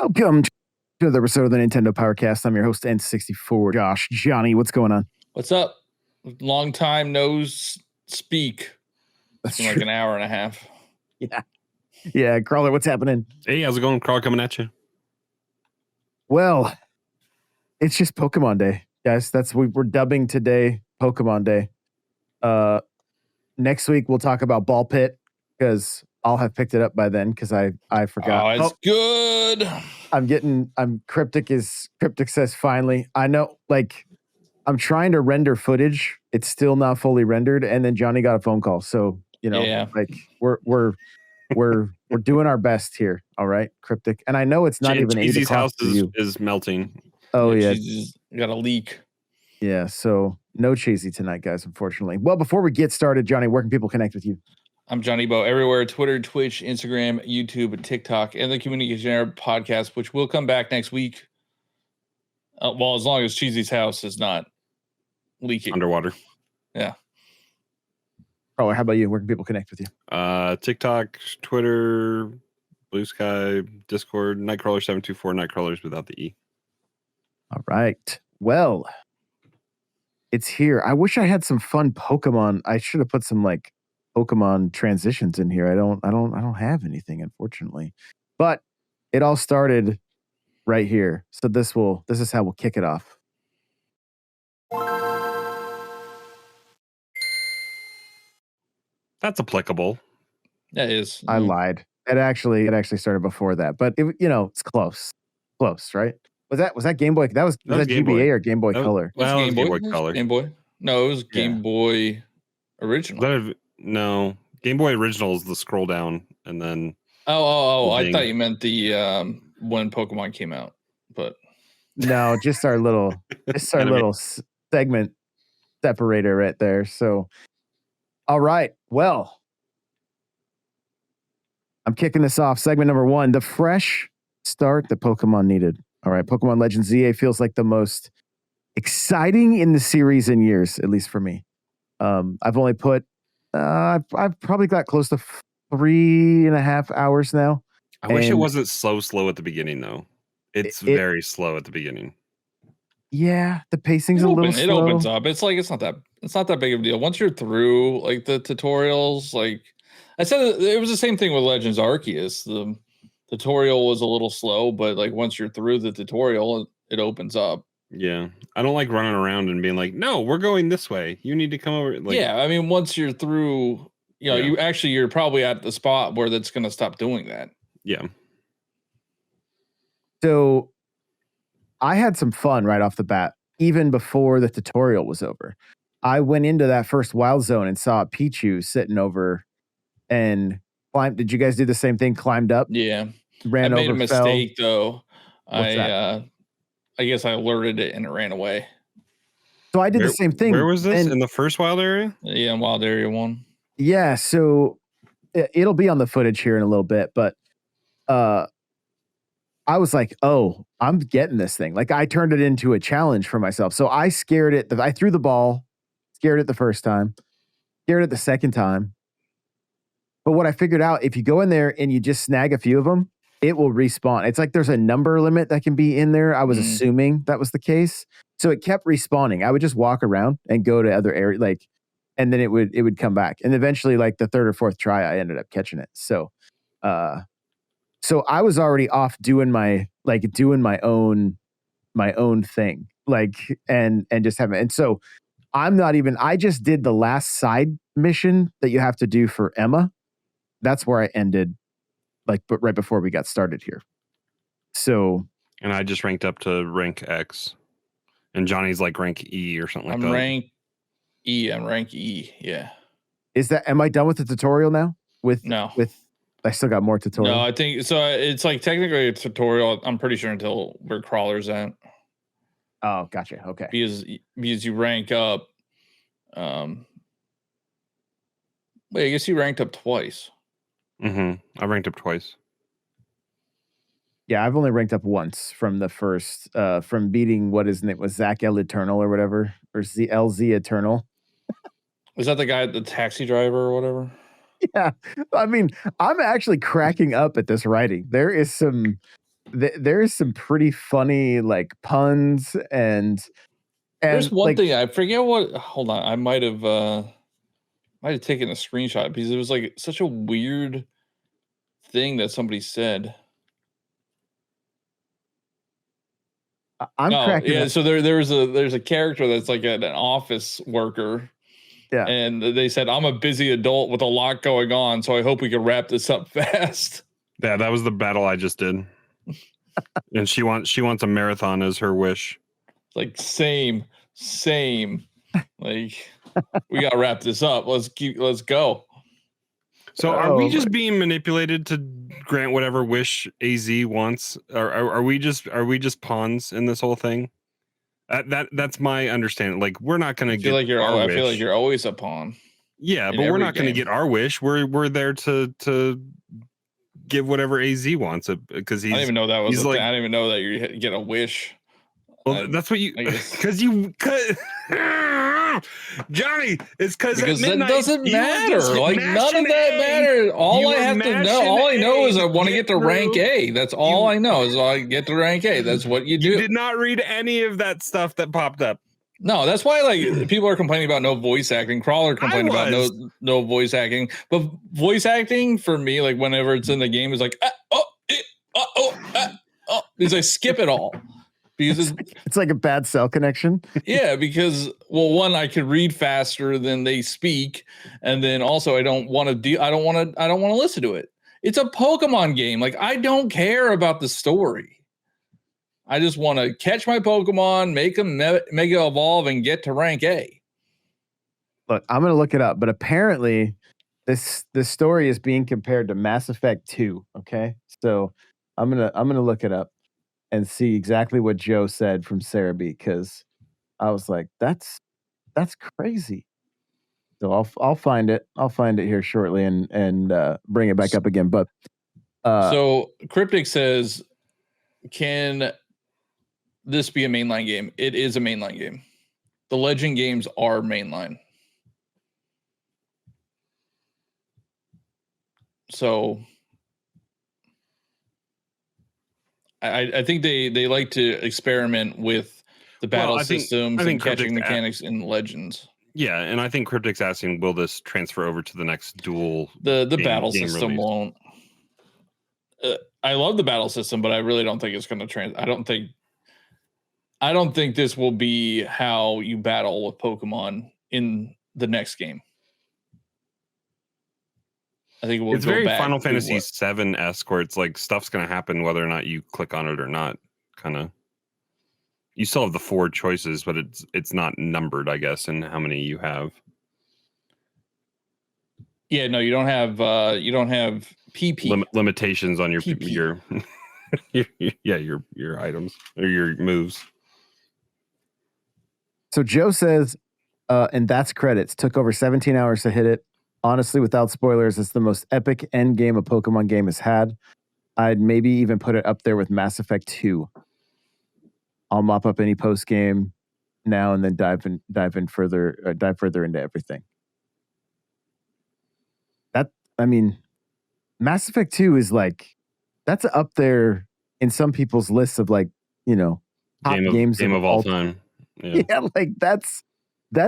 Welcome to another episode of the Nintendo PowerCast. I'm your host, N64, Josh. Johnny, what's going on? What's up? Long time no speak. That's It's been like an hour and a half. Yeah, Crawler, what's happening? Hey, how's it going? Crawler coming at you. Well, it's just Pokemon Day, guys. We're dubbing today Pokemon Day. Next week we'll talk about Ball Pit because I'll have picked it up by then because I forgot. Oh, it's good. Cryptic says finally. I know, like, I'm trying to render footage. It's still not fully rendered, and then Johnny got a phone call. So, like we're doing our best here. All right, Cryptic. And I know it's not even 8 o'clock house for you. is melting. Oh yeah. Got a leak. Yeah, so no Cheesy tonight, guys, unfortunately. Well, before we get started, Johnny, where can people connect with you? I'm Johnny Bo everywhere: Twitter, Twitch, Instagram, YouTube, TikTok, and the Community Genera podcast, which will come back next week. Well, as long as Cheesy's house is not leaking Underwater. Yeah. Oh, how about you? Where can people connect with you? TikTok, Twitter, Blue Sky, Discord, Nightcrawler724, Nightcrawlers without the E. All right. Well, it's here. I wish I had some fun Pokemon. I should have put some like Pokemon transitions in here. I don't have anything, unfortunately. But it all started right here. So this is how we'll kick it off. That's applicable. That is. I lied. It actually started before that, but it's close, right? Was that Game Boy? Was that Game GBA Boy. or Game Boy Color? Well, Game Boy Boy Color. Game Boy. No, it was Game Boy Original. No, Game Boy Original is the scroll down, and then. Oh! I thought you meant the when Pokemon came out, but no, just our little segment separator right there. So, all right, well, I'm kicking this off. Segment number 1, the fresh start that Pokemon needed. All right, Pokemon Legends ZA feels like the most exciting in the series in years, at least for me. I've only put, I've probably got close to 3.5 hours now. I wish it wasn't slow at the beginning, though. It's very slow at the beginning. Yeah, the pacing's a little slow. It opens up. It's not that big of a deal. Once you're through like the tutorials, like I said, it was the same thing with Legends Arceus. The tutorial was a little slow, but like once you're through the tutorial, it opens up. Yeah, I don't like running around and being like, "No, we're going this way. You need to come over." Like, yeah, I mean, once you're through, you're probably at the spot where that's going to stop doing that. Yeah. So I had some fun right off the bat, even before the tutorial was over. I went into that first wild zone and saw a Pichu sitting over and climbed. Did you guys do the same thing? Climbed up? Yeah. Ran over, I made a mistake, though. What's that? I guess I alerted it and it ran away. So I did the same thing. Where was this? In the first wild area? Yeah, in Wild Area 1. Yeah, so it'll be on the footage here in a little bit, but I was like, oh, I'm getting this thing. Like I turned it into a challenge for myself. So I scared it. I threw the ball, scared it the first time, scared it the second time. But what I figured out, if you go in there and you just snag a few of them, it will respawn. It's like there's a number limit that can be in there. I was assuming that was the case. So it kept respawning. I would just walk around and go to other areas, and then it would come back. And eventually, like the third or fourth try, I ended up catching it. So I was already off doing my own thing, and just having. And so I just did the last side mission that you have to do for Emma. That's where I ended, but right before we got started here. So, and I just ranked up to rank X, and Johnny's like rank E or something like that. I'm rank E. Yeah. Am I done with the tutorial now? No. I still got more tutorial. No, I think so. It's like technically a tutorial. I'm pretty sure until where Crawler's at. Oh, gotcha. Okay. Because you rank up. Wait, I guess you ranked up twice. I ranked up twice. Yeah, I've only ranked up once from the first, from beating what his name was, Zach L Eternal or whatever, or LZ Eternal. Was that the guy, the taxi driver or whatever? Yeah, I mean, I'm actually cracking up at this writing. There is some there's some pretty funny like puns and There's one like, thing I forget what. Hold on, I might have taken a screenshot because it was like such a weird thing that somebody said. I'm cracking yeah. up. So there's a character that's like an office worker. Yeah. And they said, I'm a busy adult with a lot going on, so I hope we can wrap this up fast. Yeah, that was the battle I just did. And she wants a marathon as her wish. Like same. Like we gotta wrap this up. Let's go. So are we just being manipulated to grant whatever wish AZ wants? Are we just pawns in this whole thing? That's my understanding. Like we're not going to get I feel like you're always a pawn. Yeah, but we're not going to get our wish. We're there to give whatever AZ wants because he's. I didn't even know that was. Like, I didn't even know that you get a wish. Well, that's what you because Johnny. It's because that doesn't matter. Like none of that matters. All I have to know, all I know is I want to get to rank A. That's all I know is I get to rank A. That's what you do. You did not read any of that stuff that popped up. No, that's why like people are complaining about no voice acting. Crawler complaining about no voice acting. But voice acting for me, like whenever it's in the game, is like because I skip it all. Because it's like a bad cell connection. Yeah, because one, I could read faster than they speak, and then also I don't want to listen to it. It's a Pokemon game. Like I don't care about the story. I just want to catch my Pokemon, make it evolve, and get to rank A. Look, I'm gonna look it up, but apparently, this story is being compared to Mass Effect 2. Okay, so I'm gonna look it up and see exactly what Joe said from Cerebi, because I was like, that's crazy. So I'll find it. I'll find it here shortly and bring it back up again. But so Cryptic says, can this be a mainline game? It is a mainline game. The Legend games are mainline. So I think they like to experiment with the battle systems and catching mechanics in Legends. Yeah, and I think Cryptic's asking, will this transfer over to the next dual? The battle system release? Won't. I love the battle system, but I really don't think it's going to I don't think this will be how you battle with Pokemon in the next game. I think it's very Final Fantasy VII-esque, where it's like stuff's going to happen whether or not you click on it or not. Kind of. You still have the 4 choices, but it's not numbered, I guess, in how many you have. Yeah, no, you don't have PP limitations on your your items or your moves. So Joe says, and that's credits. Took over 17 hours to hit it. Honestly, without spoilers, it's the most epic end game a Pokemon game has had. I'd maybe even put it up there with Mass Effect 2. I'll mop up any post game now and then dive further into everything. Mass Effect 2 is like, that's up there in some people's lists of like, top games of all time. Yeah, like that's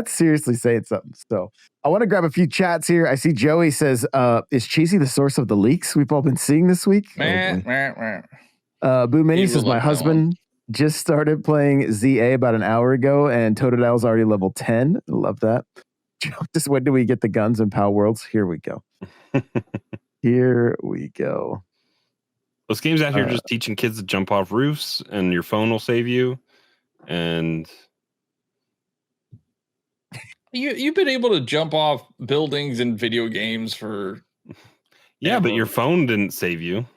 seriously saying something. So I want to grab a few chats here. I see Joey says, is Cheesy the source of the leaks we've all been seeing this week? Boo Mini says, my husband just started playing ZA about an hour ago, and Totodile's already level 10. Love that. Just when do we get the guns in Pal Worlds? Here we go. Here we go. Those games out here just teaching kids to jump off roofs, and your phone will save you. And you've been able to jump off buildings in video games for but your phone didn't save you.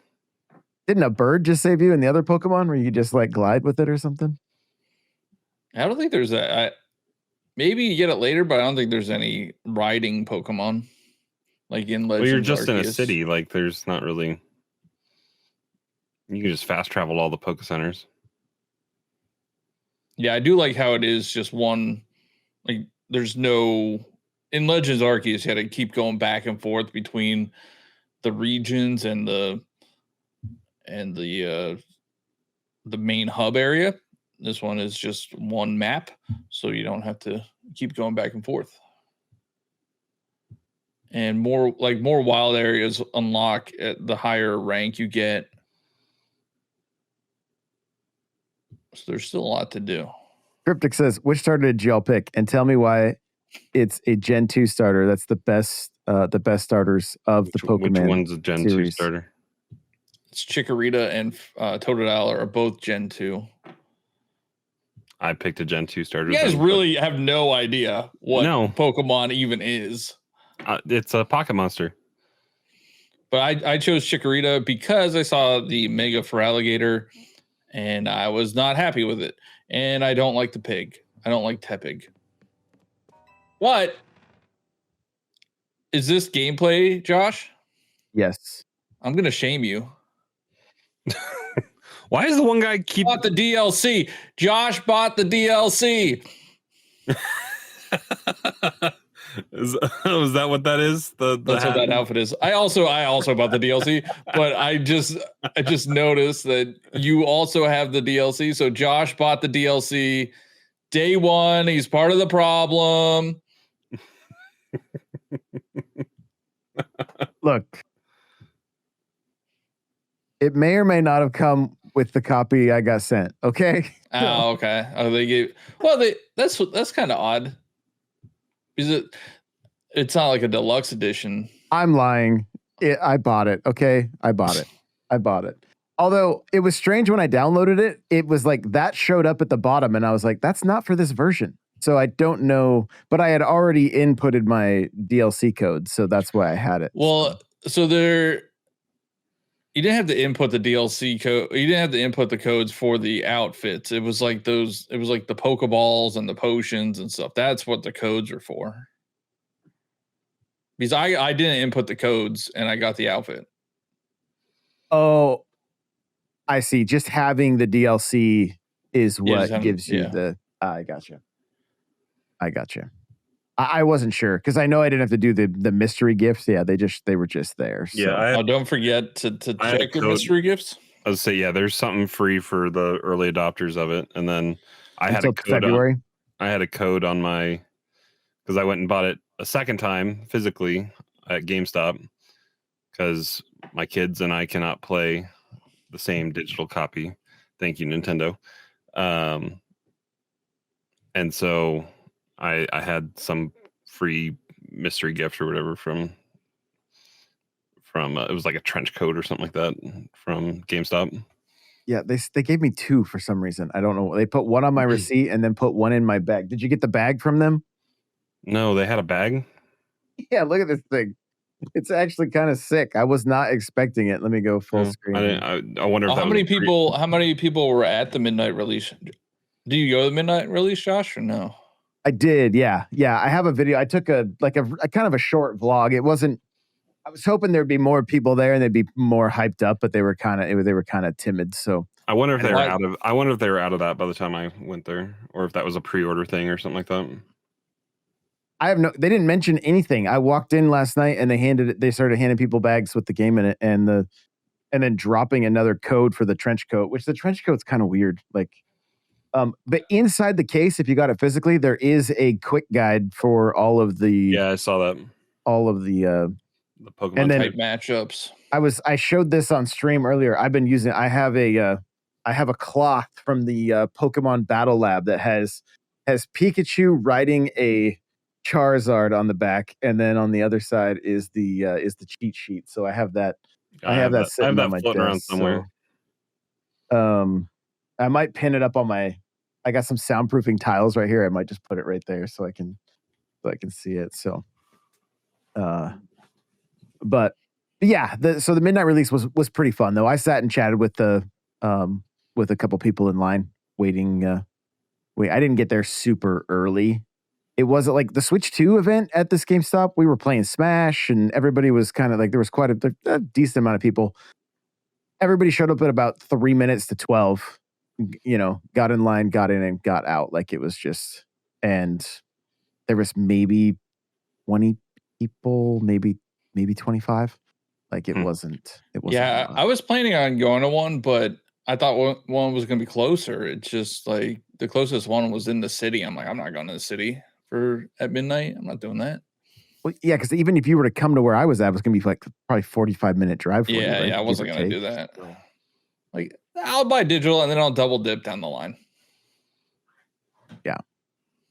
Didn't a bird just save you in the other Pokemon where you just like glide with it or something? I don't think there's that. Maybe you get it later, but I don't think there's any riding Pokemon like in Legends. Well, you're just in a city. Like there's not really. You can just fast travel to all the Poke Centers. Yeah, I do like how it is just one. Like there's no in Legends Arceus, you had to keep going back and forth between the regions and the the main hub area. This one is just one map, so you don't have to keep going back and forth. And more wild areas unlock at the higher rank you get. So there's still a lot to do. Cryptic says, which starter did y'all pick? And tell me why it's a Gen 2 starter. That's the best starters of the Pokemon. Which one's a Gen series. 2 starter? It's Chikorita and Totodile are both Gen 2. I picked a Gen 2 starter. You guys really have no idea what Pokemon even is. It's a Pocket Monster. But I chose Chikorita because I saw the Mega Feraligatr, and I was not happy with it. And I don't like the pig. I don't like Tepig. What? Is this gameplay, Josh? Yes. I'm going to shame you. Why is the one guy bought the DLC? Josh bought the DLC. Is that what that is? That's what that outfit is. I also bought the DLC, but I just noticed that you also have the DLC. So Josh bought the DLC day one. He's part of the problem. Look, it may or may not have come with the copy I got sent. Okay. Oh, okay. Oh, they gave. Well, that's kind of odd. Is it's not like a deluxe edition. I'm lying. I bought it. Okay. I bought it. Although it was strange when I downloaded it, it was like that showed up at the bottom and I was like, that's not for this version. So I don't know, but I had already inputted my DLC code. So that's why I had it. Well, so you didn't have to input the DLC code. You didn't have to input the codes for the outfits. It was like the Pokeballs and the potions and stuff. That's what the codes are for. Because I didn't input the codes and I got the outfit. Oh, I see. Just having the DLC is what gives you the. I gotcha. I wasn't sure because I know I didn't have to do the mystery gifts. Yeah, they were just there. So. Yeah. Don't forget to check your mystery gifts. I would say there's something free for the early adopters of it, and then I had a code. February. I had a code on my because I went and bought it a second time physically at GameStop because my kids and I cannot play the same digital copy. Thank you, Nintendo. And so I had some free mystery gift or whatever from it was like a trench coat or something like that from GameStop. Yeah, they gave me 2 for some reason. I don't know. They put one on my receipt and then put one in my bag. Did you get the bag from them? No, they had a bag. Yeah, look at this thing. It's actually kind of sick. I was not expecting it. Let me go full screen. I wonder if how many people were at the midnight release. Do you go to the midnight release, Josh, or no? I did. Yeah. I have a video. I took a kind of a short vlog. It wasn't. I was hoping there'd be more people there and they'd be more hyped up, but they were kind of timid. So I wonder if they were out of. I wonder if they were out of that by the time I went there, or if that was a pre-order thing or something like that. I have no. They didn't mention anything. I walked in last night and they started handing people bags with the game in it, and then dropping another code for the trench coat, which the trench coat's kind of weird. Like, but inside the case, if you got it physically, there is a quick guide for all of the. Yeah, I saw that. All of the Pokemon type matchups. I showed this on stream earlier. I've been using. I have a cloth from the Pokemon Battle Lab that has Pikachu riding a Charizard on the back, and then on the other side is the cheat sheet. So I have that. I have that sitting on my desk around somewhere. So, I might pin it up on my. I got some soundproofing tiles right here. I might just put it right there so I can see it. So, but yeah, so the midnight release was pretty fun though. I sat and chatted with a couple people in line waiting. I didn't get there super early. It wasn't like the Switch 2 event at this GameStop. We were playing Smash and everybody was kind of like, there was quite a decent amount of people. Everybody showed up at about 3 minutes to 12, got in line, got in and got out. Like it was just, and there was maybe 20 people, maybe 25. Like it wasn't. Yeah, I was planning on going to one, but I thought one was going to be closer. It's just like the closest one was in the city. I'm like, I'm not going to the city at midnight. I'm not doing that. Well, yeah, because even if you were to come to where I was at, it was going to be like probably 45-minute drive for you, right? Yeah, I wasn't going to do that. Like, I'll buy digital and then I'll double dip down the line. Yeah,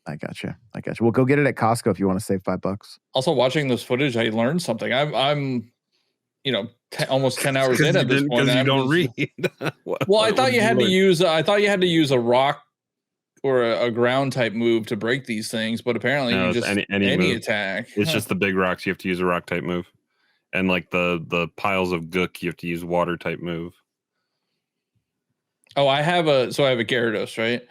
I gotcha. Well, go get it at Costco if you want to save $5. Also, watching this footage, I learned something. I'm almost 10 hours in at this point. Because you don't read. Well, I thought you had to use a rock or a ground type move to break these things, but apparently you just any attack. It's just the big rocks. You have to use a rock type move, and like the piles of gook, you have to use water type move. Oh, I have a Gyarados, right?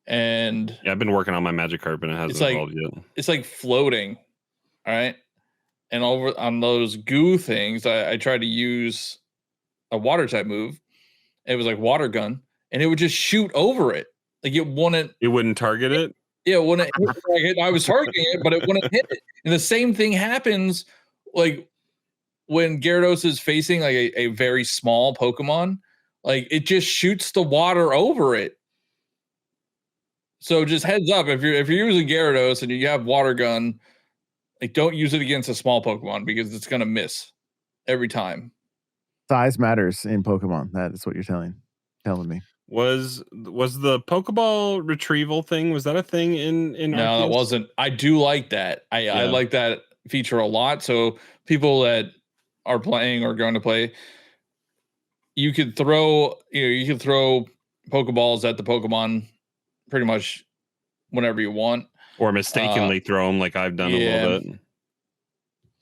And yeah, I've been working on my Magikarp, and it hasn't evolved yet. It's like floating, all right. And over on those goo things, I tried to use a water type move. It was like water gun, and it would just shoot over it. Like it wouldn't target it. Yeah, it wouldn't hit. I was targeting it, but it wouldn't hit it. And the same thing happens like when Gyarados is facing like a very small Pokemon. Like it just shoots the water over it. So just heads up, if you're using Gyarados and you have water gun, like don't use it against a small Pokemon because it's gonna miss every time. Size matters in Pokemon. That is what you're telling me. Was the Pokeball retrieval thing? Was that a thing in No, Arceus? it wasn't. I do like that. I like that feature a lot. So people that are playing or going to play, you could throw Pokeballs at the Pokemon pretty much whenever you want, or mistakenly throw them like I've done a little bit.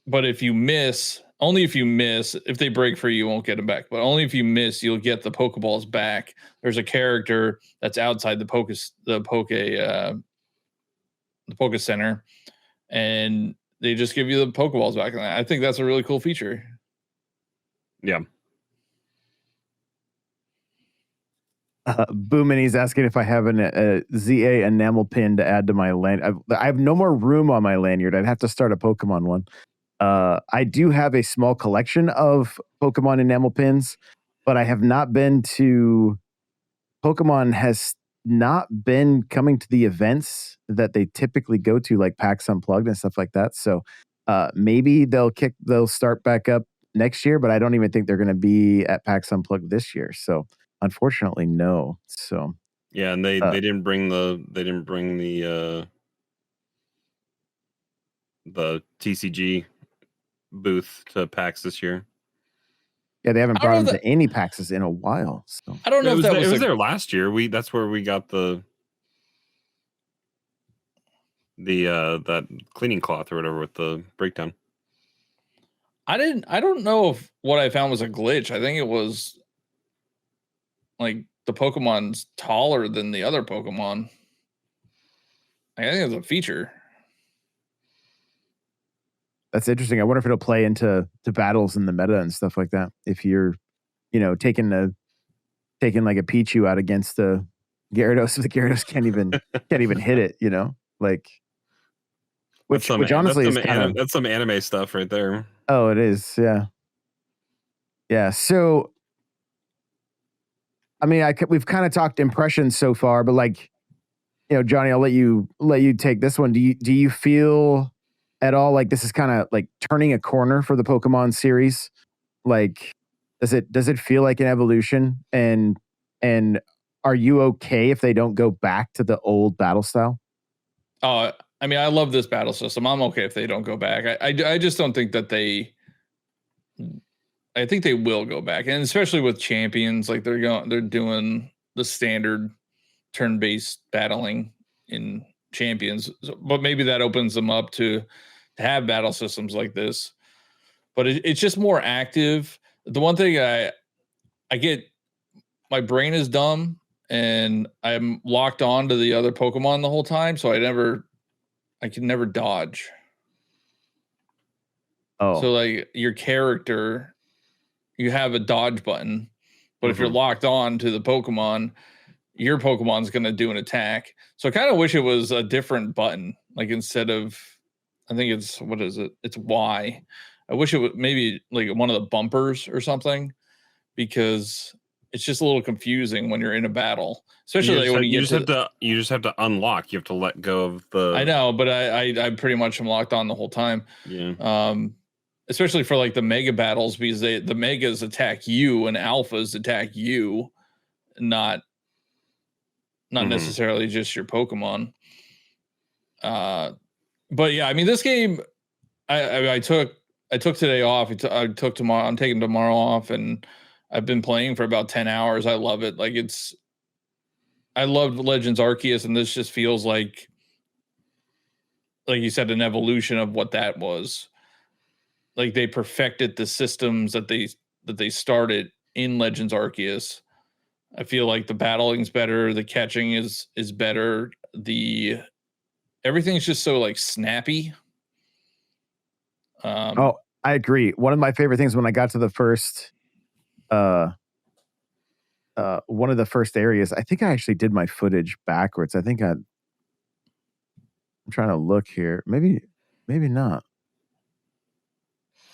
But if you miss, only if you miss, if they break free, you won't get them back. But only if you miss, you'll get the Pokeballs back. There's a character that's outside the Poke Center, and they just give you the Pokeballs back. And I think that's a really cool feature. Yeah. Boomini's asking if I have a ZA enamel pin to add to my land. I have no more room on my lanyard. I'd have to start a Pokemon one. I do have a small collection of Pokemon enamel pins, but I have not been to. Pokemon has not been coming to the events that they typically go to, like PAX Unplugged and stuff like that. So maybe they'll start back up next year, but I don't even think they're going to be at PAX Unplugged this year. So unfortunately, no. So yeah, and they didn't bring the TCG booth to PAX this year. Yeah, they haven't brought them to any PAXs in a while. So I don't know if that was there last year. That's where we got the that cleaning cloth or whatever with the breakdown. I don't know if what I found was a glitch. I think it was like the Pokemon's taller than the other Pokemon. I think it's a feature. That's interesting. I wonder if it'll play into battles in the meta and stuff like that. If you're, taking like a Pichu out against the Gyarados, the Gyarados can't even hit it. Which honestly is that's some anime stuff right there. Oh, it is. Yeah. Yeah. So, I mean, we've kind of talked impressions so far, but Johnny, I'll let you take this one. Do you feel at all like this is kind of like turning a corner for the Pokemon series? Like, does it feel like an evolution? And are you okay if they don't go back to the old battle style? I mean, I love this battle system. I'm okay if they don't go back. I just don't think that I think they will go back, and especially with champions, like they're doing the standard turn-based battling in champions, but maybe that opens them up to have battle systems like this. But it's just more active. The one thing I get, my brain is dumb and I'm locked on to the other Pokemon the whole time, so I can never dodge. Oh, so like your character, you have a dodge button, but if you're locked on to the Pokemon, your Pokemon's going to do an attack. So I kind of wish it was a different button. Like instead of, I think it's, what is it? It's Y. I wish it would maybe like one of the bumpers or something, because it's just a little confusing when you're in a battle, especially when you just have to unlock. You have to let go of the. I know, but I pretty much am locked on the whole time. Yeah. Especially for like the mega battles, because the megas attack you and alphas attack you, not necessarily just your Pokemon. But yeah, I mean, this game, I took today off. I took tomorrow. I'm taking tomorrow off, and I've been playing for about 10 hours. I love it. Like I love Legends Arceus, and this just feels like you said, an evolution of what that was. Like they perfected the systems that they started in Legends Arceus. I feel like the battling's better, the catching is better, everything's just so like snappy. I agree. One of my favorite things when I got to the first one of the first areas, I think I actually did my footage backwards. I'm trying to look here. Maybe not.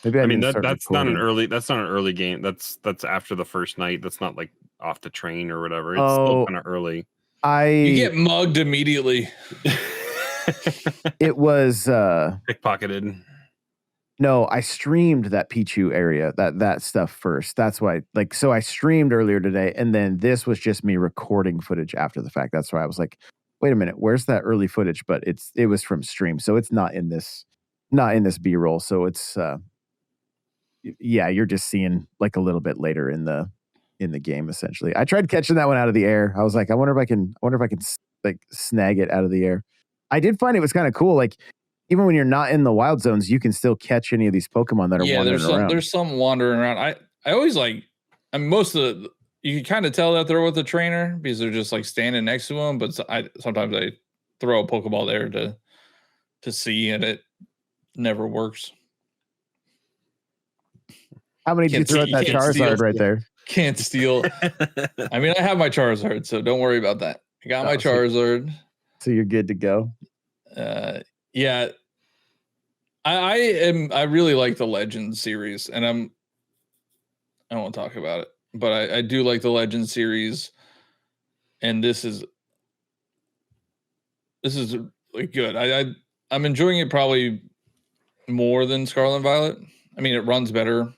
Maybe that's not an early game. That's after the first night. That's not like off the train or whatever. It's still kind of early. You get mugged immediately. It was pickpocketed. No, I streamed that Pichu area, that stuff first. That's why, so I streamed earlier today, and then this was just me recording footage after the fact. That's why I was like, wait a minute, where's that early footage? But it was from stream, so it's not in this B-roll. So it's yeah, you're just seeing like a little bit later in the game, essentially. I tried catching that one out of the air. I was like, I wonder if I can like snag it out of the air. I did find it was kind of cool. Like, even when you're not in the wild zones, you can still catch any of these Pokemon that are wandering around. There's some wandering around. I always most of you can kind of tell that they're with the trainer because they're just like standing next to them. But sometimes I throw a Pokeball there to see, and it never works. How many did you throw at that Charizard right there? Can't steal. I mean, I have my Charizard, so don't worry about that. I got my Charizard. So you're good to go. Yeah. I really like the Legends series, and I won't talk about it, but I do like the Legends series, and this is like good. I'm enjoying it probably more than Scarlet and Violet. I mean, it runs better.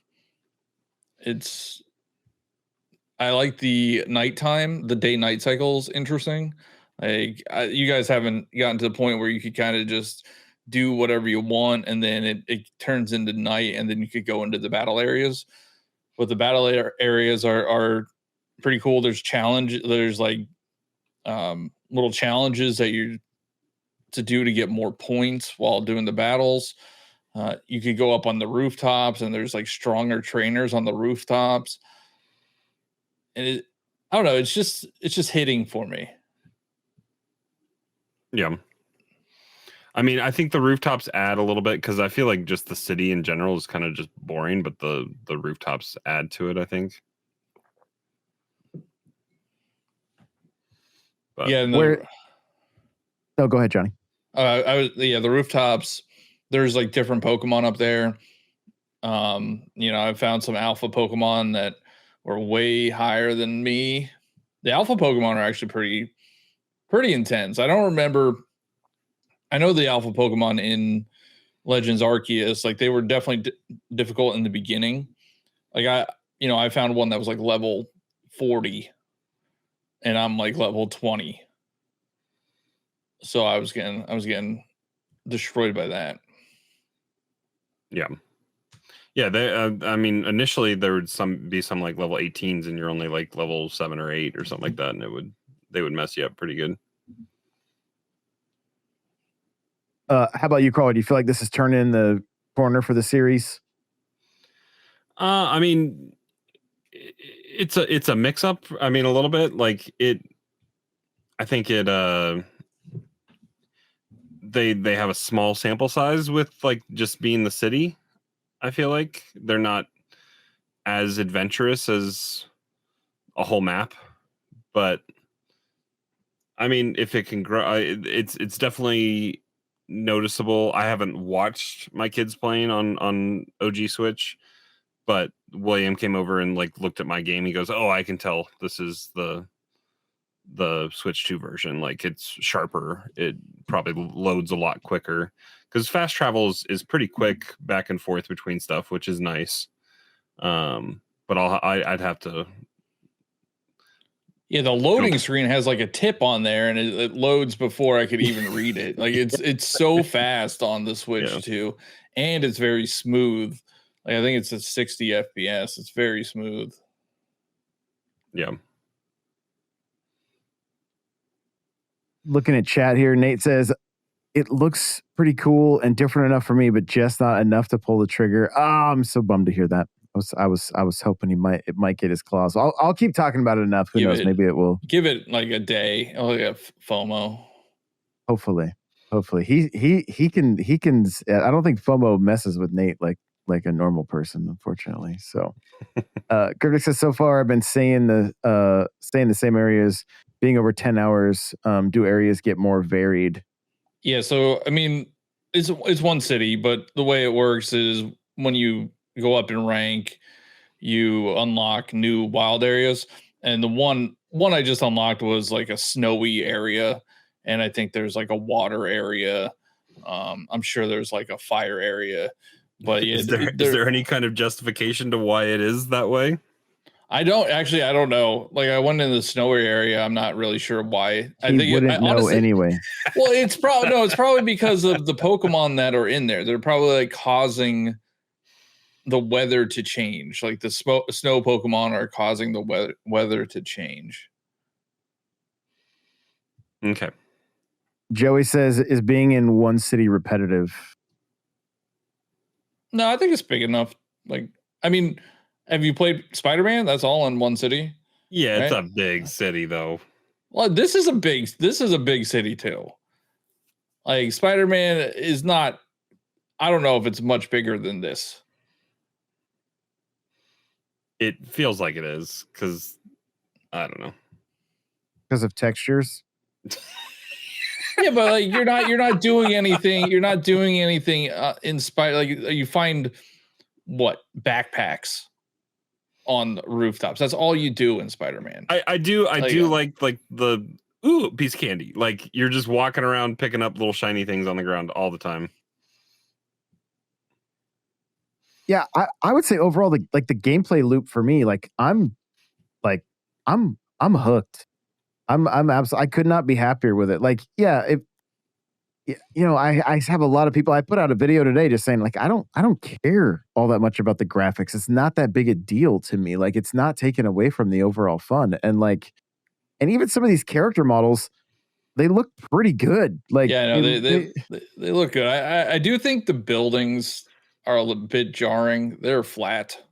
I like the nighttime, the day-night cycles interesting. Like you guys haven't gotten to the point where you could kind of just do whatever you want, and then it turns into night, and then you could go into the battle areas. But the battle areas are pretty cool. There's like little challenges that you to do to get more points while doing the battles. You could go up on the rooftops, and there's like stronger trainers on the rooftops. And I don't know, it's just hitting for me. Yeah. I mean, I think the rooftops add a little bit because I feel like just the city in general is kind of just boring, but the rooftops add to it, I think. But yeah. No, go ahead, Johnny. The rooftops, there's like different Pokemon up there. I found some alpha Pokemon that were way higher than me. The alpha Pokemon are actually pretty intense. I don't remember. I know the alpha Pokemon in Legends Arceus, like they were definitely difficult in the beginning. Like I found one that was like level 40, and I'm like level 20. So I was getting destroyed by that. Yeah. Yeah, I mean, initially there would be some like level 18s, and you're only like level 7 or 8 or something like that, and they would mess you up pretty good. How about you, Carl? Do you feel like this is turning the corner for the series? I mean, it's a mix up. I mean, a little bit like it. I think it. They have a small sample size with like just being the city. I feel like they're not as adventurous as a whole map, but I mean, if it can grow, it's definitely noticeable. I haven't watched my kids playing on OG Switch, but William came over and like looked at my game. He goes, "Oh, I can tell this is the Switch 2 version. Like it's sharper. It probably loads a lot quicker because fast travel is pretty quick back and forth between stuff, which is nice. But I'd have to." Yeah, the loading screen has like a tip on there, and it loads before I could even read it. Like it's so fast on the Switch 2, and it's very smooth. Like I think it's at 60 FPS. It's very smooth. Yeah. Looking at chat here, Nate says it looks pretty cool and different enough for me, but just not enough to pull the trigger. Oh, I'm so bummed to hear that. I was hoping it might get his claws. I'll keep talking about it enough. Who knows? Maybe it will. Give it like a day. I'll get FOMO. Hopefully he can. I don't think FOMO messes with Nate like a normal person, unfortunately. So, Cryptic says so far I've been stay in the same areas, being over 10 hours. Do areas get more varied? Yeah. So I mean, it's one city, but the way it works is when you go up in rank, you unlock new wild areas, and the one I just unlocked was like a snowy area, and I think there's like a water area. I'm sure there's like a fire area, but yeah, is there any kind of justification to why it is that way? I don't know. Like I went in the snowy area. I'm not really sure why. I think wouldn't know honestly, anyway. Well, it's probably because of the Pokemon that are in there. They're probably like causing the weather to change. Like the snow Pokemon are causing the weather to change. Okay. Joey says, is being in one city repetitive? No, I think it's big enough. Like, I mean, have you played Spider-Man? That's all in one city. Yeah, right? It's a big city though. Well, this is a big city too. Like Spider-Man is not, I don't know if it's much bigger than this. It feels like it is because I don't know. Because of textures. Yeah, but like you're not doing anything. You're not doing anything in spite. Like you find what backpacks on rooftops. That's all you do in Spider-Man. I do like the piece of candy. Like you're just walking around picking up little shiny things on the ground all the time. Yeah, I would say overall the gameplay loop for me, I'm hooked. I'm absolutely, I could not be happier with it. Like, yeah, I have a lot of people. I put out a video today just saying like I don't care all that much about the graphics. It's not that big a deal to me. Like it's not taken away from the overall fun. And even some of these character models, they look pretty good. Like yeah, no, they look good. I do think the buildings are a little bit jarring. They're flat.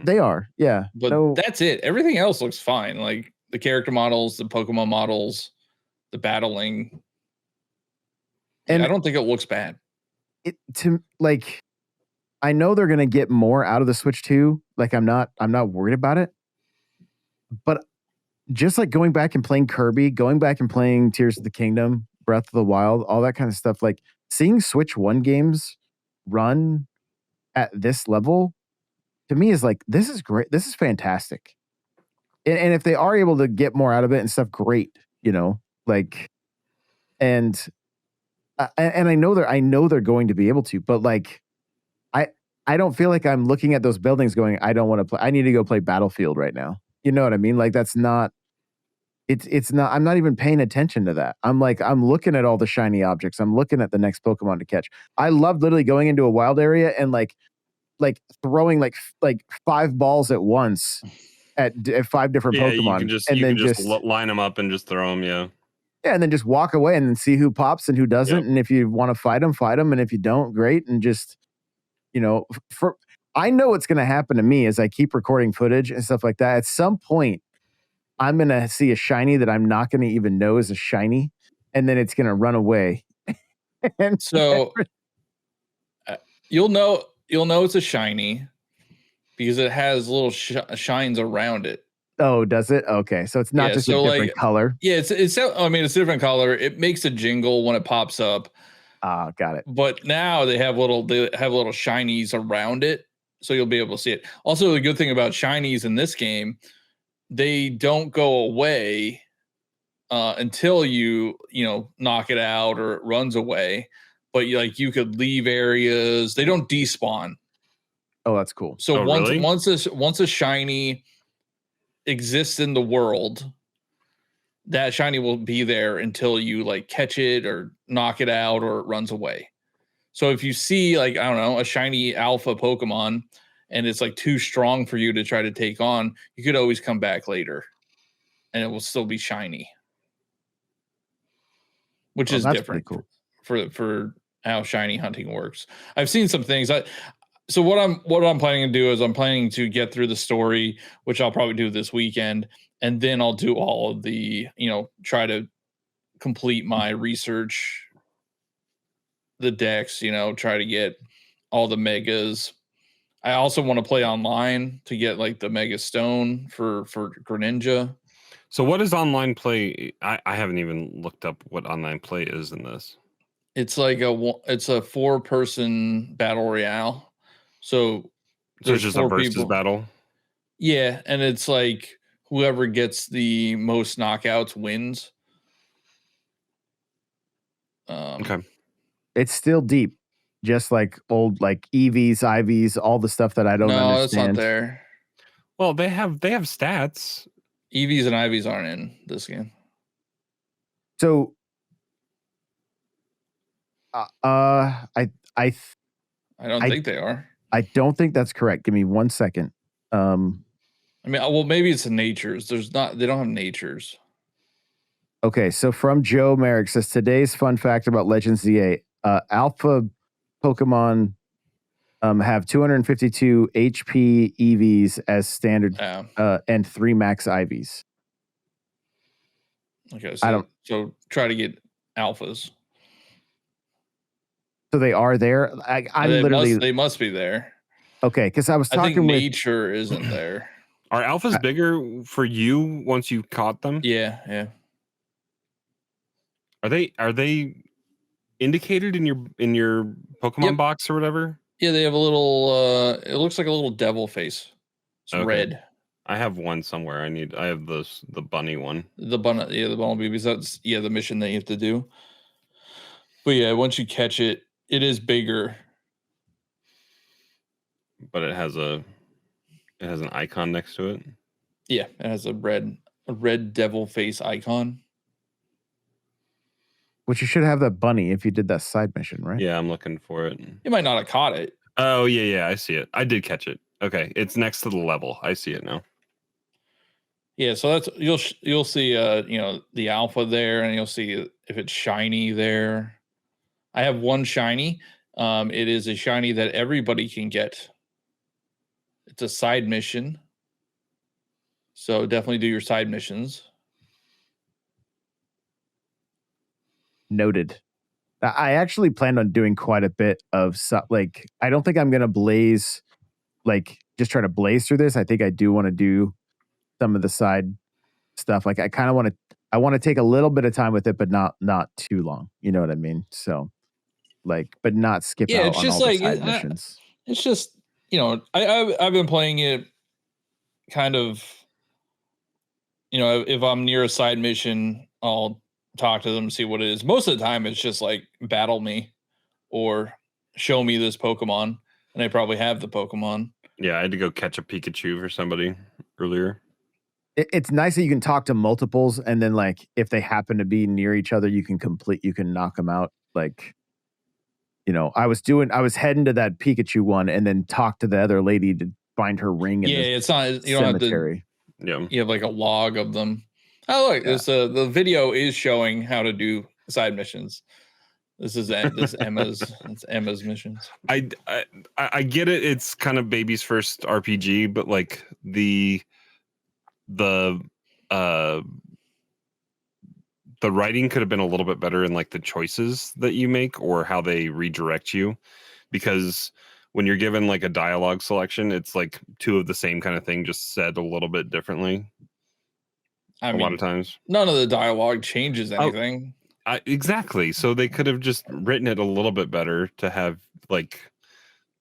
They are, yeah. But that's it. Everything else looks fine. Like the character models, the Pokemon models, the battling. And I don't think it looks bad. I know they're gonna get more out of the Switch 2. Like I'm not worried about it. But just like going back and playing Kirby, going back and playing Tears of the Kingdom, Breath of the Wild, all that kind of stuff, like seeing Switch 1 games run at this level to me is like, this is great. This is fantastic. And if they are able to get more out of it and stuff, great, and I know they're going to be able to, but like, I don't feel like I'm looking at those buildings going, I don't want to play. I need to go play Battlefield right now. You know what I mean? Like that's not, it's not, I'm not even paying attention to that. I'm looking at all the shiny objects. I'm looking at the next Pokemon to catch. I love literally going into a wild area and like throwing like 5 balls at once at 5 different Pokemon. You can just line them up and just throw them. Yeah. Yeah. And then just walk away and then see who pops and who doesn't. Yep. And if you want to fight them. And if you don't, great. And just, I know what's going to happen to me as I keep recording footage and stuff like that. At some point, I'm going to see a shiny that I'm not going to even know is a shiny. And then it's going to run away. And so you'll know it's a shiny because it has little shines around it. Oh, does it? Okay. So it's not just a different color. Yeah, it's a different color. It makes a jingle when it pops up. Got it. But now they have little shinies around it. so you'll be able to see it. Also, the good thing about shinies in this game, they don't go away until you knock it out or it runs away. But you could leave areas. They don't despawn. Oh, that's cool. So really? once a shiny exists in the world, that shiny will be there until you catch it or knock it out or it runs away. So if you see I don't know, a shiny alpha Pokemon and it's too strong for you to try to take on, you could always come back later and it will still be shiny. Which is different cool. for how shiny hunting works. I've seen some things. So what I'm planning to do is I'm planning to get through the story, which I'll probably do this weekend, and then I'll do all of the, try to complete my research, the decks, try to get all the megas. I also want to play online to get the Mega Stone for Greninja. So what is online play? I haven't even looked up what online play is in this. It's it's a 4-person battle royale. So it's just a versus battle. Yeah, and it's whoever gets the most knockouts wins. Okay. It's still deep, just like old EVs, IVs, all the stuff that I don't understand. No, it's not there. Well, they have stats. EVs and IVs aren't in this game. So, I don't think they are. I don't think that's correct. Give me 1 second. I mean, well, maybe it's the natures. They don't have natures. Okay, so from Joe Merrick says today's fun fact about Legends ZA: Alpha Pokemon have 252 HP EVs as standard, and 3 max IVs. Okay, so try to get alphas. So they are there. They must be there. Okay, because I was talking I think nature isn't there. Are alphas bigger for you once you caught them? Yeah. Are they indicated in your Pokemon box or whatever? Yeah, they have a little. It looks like a little devil face. It's red. I have one somewhere. I have the bunny one. The bunny, the Bumblebees. That's the mission that you have to do. But yeah, once you catch it, it is bigger. But it has an icon next to it. Yeah, it has a red devil face icon. Which you should have that bunny if you did that side mission, right? Yeah, I'm looking for it. You might not have caught it. Oh yeah, I see it. I did catch it. Okay, it's next to the level. I see it now. Yeah, so that's you'll see the alpha there, and you'll see if it's shiny there. I have one shiny. It is a shiny that everybody can get. It's a side mission. So definitely do your side missions. Noted. I actually planned on doing quite a bit of I don't think I'm gonna blaze, just try to blaze through this. I think I do want to do some of the side stuff. I kind of want to take a little bit of time with it, but not too long. You know what I mean? So but not skip out it's on just all the side missions. It's just I've been playing it kind of. If I'm near a side mission, I'll talk to them, see what it is. Most of the time, it's just battle me or show me this Pokemon, and they probably have the Pokemon. Yeah, I had to go catch a Pikachu for somebody earlier. It's nice that you can talk to multiples, and then if they happen to be near each other, you can knock them out. I was heading to that Pikachu one, and then talk to the other lady to find her ring. It's not. You don't cemetery. Have to. Yeah, you have a log of them. Oh, look! Yeah. The video is showing how to do side missions. This is Emma's. It's Emma's missions. I get it. It's kind of baby's first RPG, but the writing could have been a little bit better in the choices that you make or how they redirect you, because when you're given a dialogue selection, it's two of the same kind of thing, just said a little bit differently. A lot of times, none of the dialogue changes anything. Exactly. So they could have just written it a little bit better to have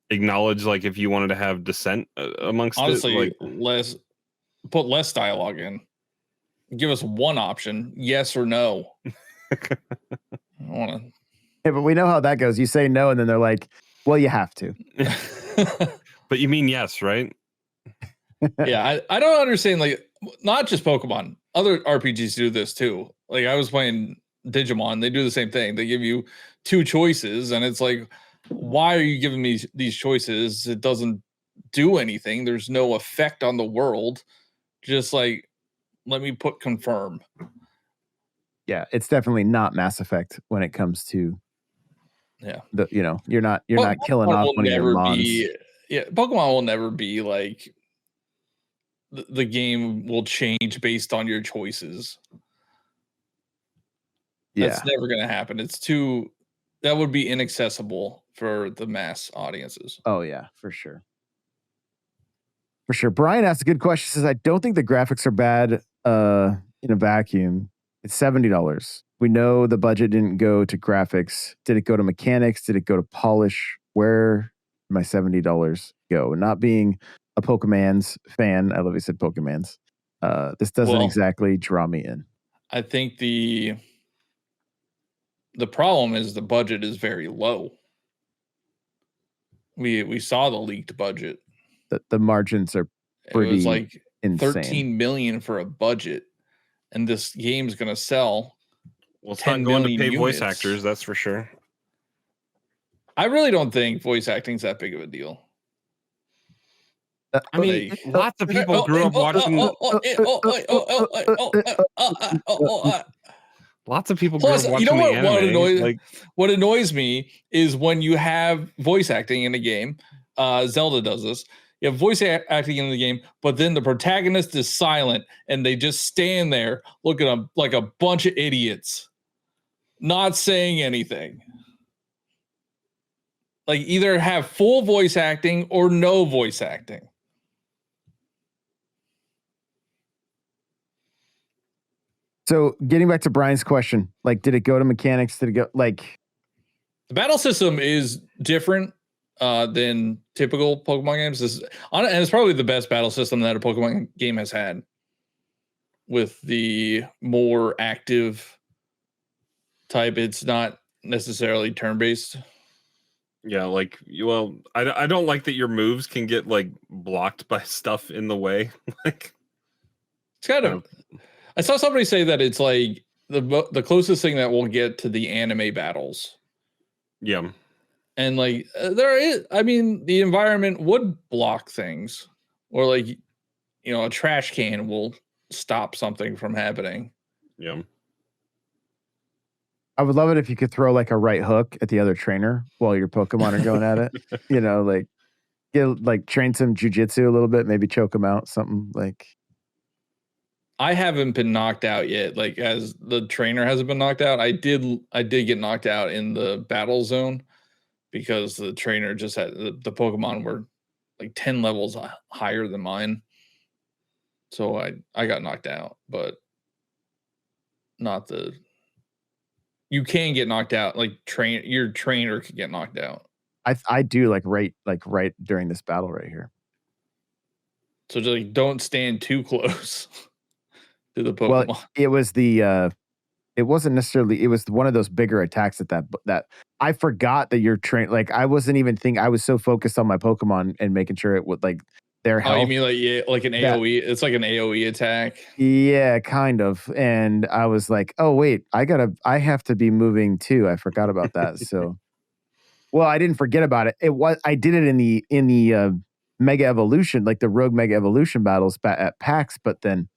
acknowledge like if you wanted to have dissent amongst honestly, it, like put less dialogue in. Give us one option, yes or no. I want to. Yeah, but we know how that goes. You say no, and then they're like, "Well, you have to." But you mean yes, right? Yeah, I don't understand. Like, not just Pokemon, other RPGs do this too. Like, I was playing Digimon; they do the same thing. They give you two choices, and it's like, why are you giving me these choices? It doesn't do anything. There's no effect on the world. Just like, let me put confirm. Yeah, it's definitely not Mass Effect when it comes to you're not Pokemon killing off one of your mons. Pokemon will never be like the game will change based on your choices. Yeah, That's never going to happen. That would be inaccessible for the mass audiences. Oh yeah, for sure. For sure. Brian asked a good question. He says, I don't think the graphics are bad in a vacuum. It's $70. We know the budget didn't go to graphics. Did it go to mechanics? Did it go to polish? Where did my $70 go? Not being a Pokemon's fan, I love you said Pokemon's. This doesn't exactly draw me in. I think the problem is the budget is very low. We saw the leaked budget. The margins are pretty it was like insane. 13 million for a budget, and this game's gonna sell. Well, it's not going to pay voice actors, that's for sure. I really don't think voice acting's that big of a deal. I mean, lots of people grew up watching. Lots of people grew up watching the anime. What annoys me is when you have voice acting in a game. Zelda does this. You have voice acting in the game, but then the protagonist is silent, and they just stand there looking at them like a bunch of idiots, not saying anything. Like, either have full voice acting or no voice acting. So getting back to Brian's question, like, did it go to mechanics? Did it go like the battle system is different than typical Pokemon games. And it's probably the best battle system that a Pokemon game has had, with the more active type. It's not necessarily turn-based. Yeah, like, well, I don't like that your moves can get like blocked by stuff in the way. Like, it's kind of. I saw somebody say that it's like the closest thing that we'll get to the anime battles. Yeah. And like there is, I mean, the environment would block things, or like, a trash can will stop something from happening. Yeah. I would love it if you could throw like a right hook at the other trainer while your Pokemon are going at it. Train some jujitsu a little bit, maybe choke them out, something like. I haven't been knocked out yet. Like, as the trainer hasn't been knocked out, I did get knocked out in the battle zone because the trainer just had the Pokemon were like 10 levels higher than mine. So I got knocked out, but not you can get knocked out. Like, your trainer can get knocked out. I do like right during this battle right here. So just like, don't stand too close to the Pokemon. Well, it was it wasn't necessarily, it was one of those bigger attacks that I forgot that you're trained. Like, I wasn't even thinking, I was so focused on my Pokemon and making sure it would like their health. Oh, you mean like an AoE? It's like an AoE attack. Yeah, kind of. And I was like, oh wait, I have to be moving too. I forgot about that. So, well, I didn't forget about it. I did it in the Mega Evolution, like the Rogue Mega Evolution battles at PAX, but then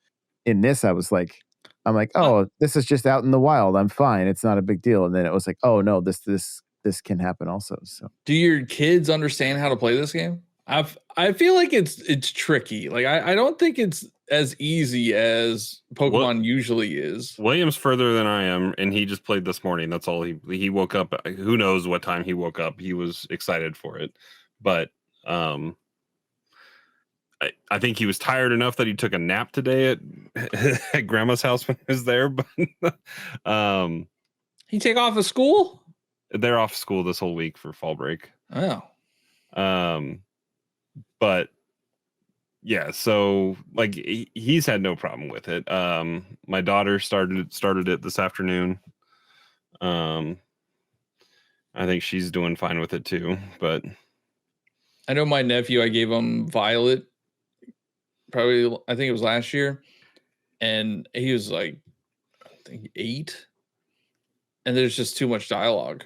in this, I'm like, oh, this is just out in the wild. I'm fine. It's not a big deal. And then it was like, oh no, this can happen also. So, do your kids understand how to play this game? I feel like it's tricky. Like, I don't think it's as easy as Pokemon usually is. William's further than I am, and he just played this morning. That's all. He woke up. Who knows what time he woke up? He was excited for it, but I think he was tired enough that he took a nap today at Grandma's house when he was there. But he take off of school? They're off school this whole week for fall break. Oh. But yeah, so like he's had no problem with it. My daughter started it this afternoon. I think she's doing fine with it too, but I know my nephew, I gave him Violet probably, I think it was last year, and he was like, I think 8, and there's just too much dialogue.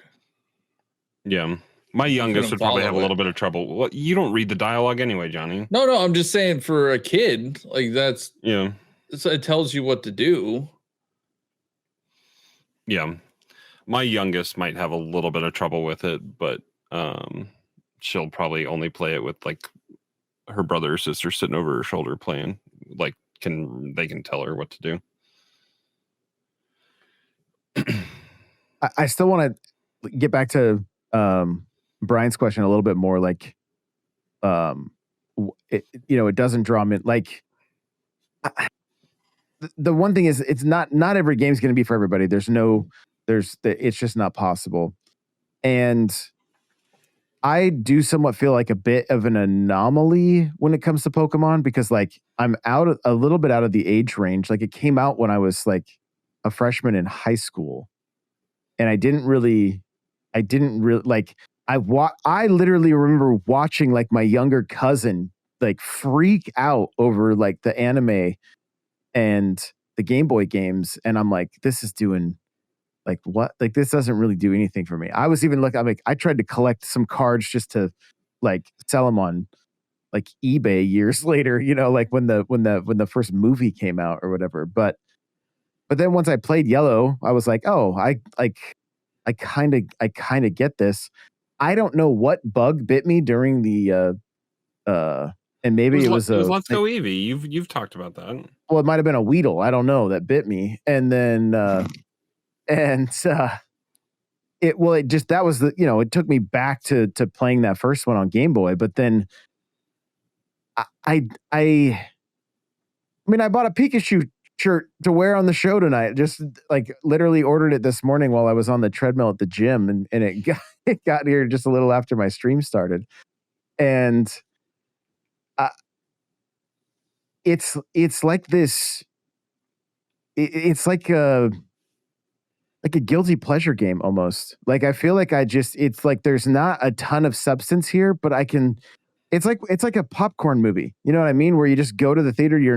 Yeah. My youngest would probably have a little bit of trouble. Well, you don't read the dialogue anyway, Johnny. No, I'm just saying for a kid, like that's it tells you what to do. Yeah. My youngest might have a little bit of trouble with it, but she'll probably only play it with like her brother or sister sitting over her shoulder playing. Like they can tell her what to do. I still want to get back to Brian's question a little bit more. Like, it doesn't draw me. Like, the one thing is, it's not every game's going to be for everybody. It's just not possible. And I do somewhat feel like a bit of an anomaly when it comes to Pokemon, because like I'm a little bit out of the age range. Like it came out when I was like a freshman in high school, and I didn't really like. I literally remember watching like my younger cousin like freak out over like the anime and the Game Boy games, and I'm like, this is doing like what? Like this doesn't really do anything for me. I was even I tried to collect some cards just to like sell them on like eBay years later, like when the first movie came out or whatever. But then once I played Yellow, I was like, oh, I kind of get this. I don't know what bug bit me during the and maybe it was Let's Go Eevee. You've talked about that. Well, it might have been a Weedle. I don't know, that bit me. And then it took me back to playing that first one on Game Boy. But then I mean, I bought a Pikachu shirt to wear on the show tonight. Just like literally ordered it this morning while I was on the treadmill at the gym, and it got here just a little after my stream started. And it's like this. It's like a guilty pleasure game almost. Like I feel like it's like there's not a ton of substance here, but it's like a popcorn movie. You know what I mean? Where you just go to the theater, you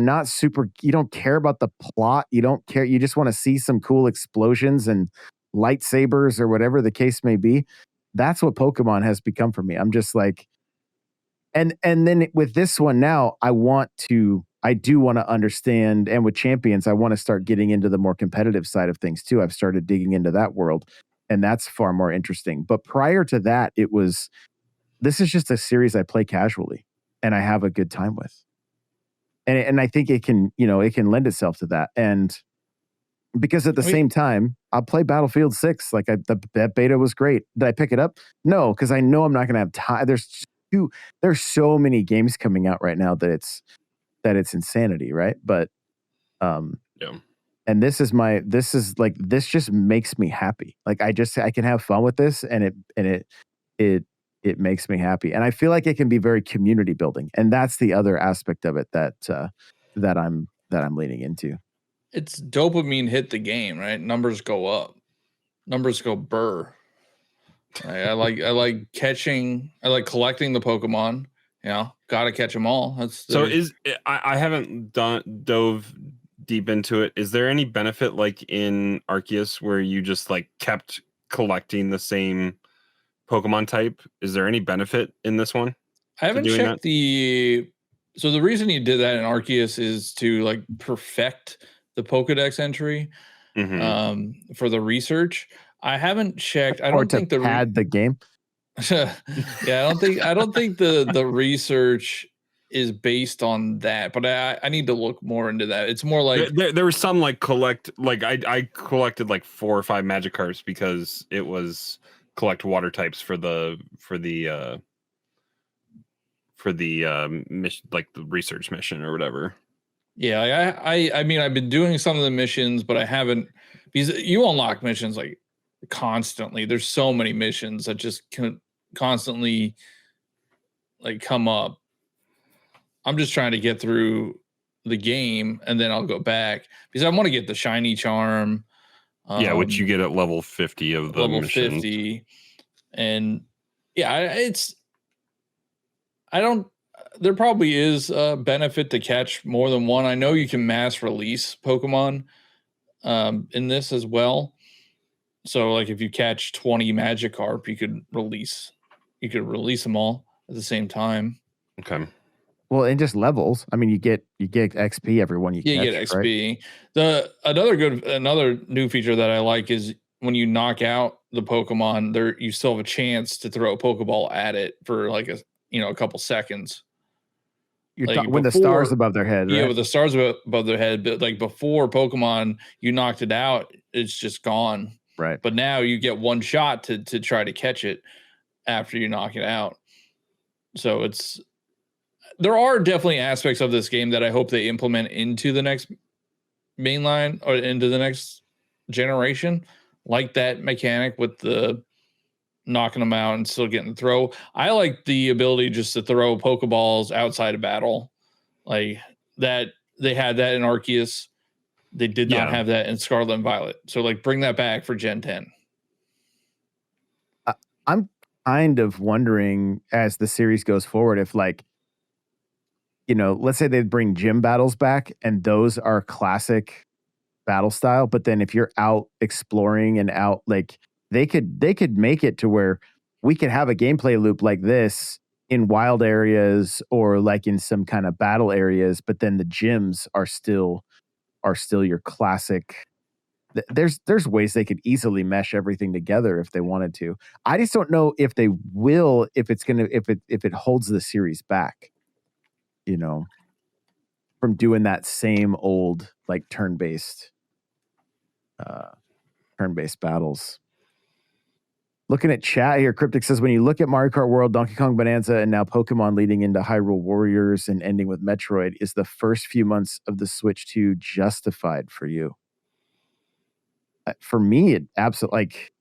don't care about the plot. You don't care. You just want to see some cool explosions and lightsabers or whatever the case may be. That's what Pokemon has become for me. I'm just like, and then with this one now, I do want to understand, and with Champions, I want to start getting into the more competitive side of things too. I've started digging into that world, and that's far more interesting. But prior to that, this is just a series I play casually and I have a good time with. And I think it can lend itself to that. And because at the same time, I'll play Battlefield 6. Like that beta was great. Did I pick it up? No, because I know I'm not going to have time. There's so many games coming out right now that it's insanity, right? But and this just makes me happy. Like I can have fun with this, and it makes me happy. And I feel like it can be very community building, and that's the other aspect of it that I'm leaning into. It's dopamine hit the game, right? Numbers go up, numbers go burr. I like collecting the Pokemon. Gotta catch them all. I haven't dove deep into it. Is there any benefit like in Arceus where you just like kept collecting the same Pokemon type? Is there any benefit in this one? I haven't checked so the reason you did that in Arceus is to like perfect the Pokedex entry for the research. I haven't checked. I don't think the game. Yeah, I don't think the research is based on that, but I need to look more into that. It's more like there was some like I collected like 4 or 5 Magikarps because it was collect water types for the mission, like the research mission or whatever. Yeah, I mean I've been doing some of the missions, but I haven't, because you unlock missions like constantly. There's so many missions that just constantly like come up, I'm just trying to get through the game and then I'll go back because I want to get the shiny charm. Which you get at level 50 of the level missions. 50. And yeah, there probably is a benefit to catch more than one. I know you can mass release Pokemon in this as well. So like if you catch 20 Magikarp, you could release them all at the same time. Okay. Well, and just levels. I mean, you get XP every one you catch. You get XP. Right? Another new feature that I like is when you knock out the Pokemon, you still have a chance to throw a Pokeball at it for like a couple seconds. When the stars above their head, right? Yeah, with the stars above their head. But like before Pokemon, you knocked it out, it's just gone. Right. But now you get one shot to try to catch it after you knock it out. So there are definitely aspects of this game that I hope they implement into the next mainline or into the next generation, like that mechanic with the knocking them out and still getting the throw. I like the ability just to throw Pokeballs outside of battle, like that. They had that in Arceus. They did not have that in Scarlet and Violet. So like bring that back for Gen 10. I'm kind of wondering as the series goes forward if like, let's say they bring gym battles back and those are classic battle style. But then if you're out exploring and out, like they could make it to where we could have a gameplay loop like this in wild areas or like in some kind of battle areas. But then the gyms are still your classic. There's ways they could easily mesh everything together if they wanted to. I just don't know if they will, if it holds the series back, from doing that same old like turn-based battles. Looking at chat here, Cryptic says, when you look at Mario Kart World, Donkey Kong Bonanza, and now Pokemon leading into Hyrule Warriors and ending with Metroid, is the first few months of the Switch 2 justified for you? For me, it absolutely, like,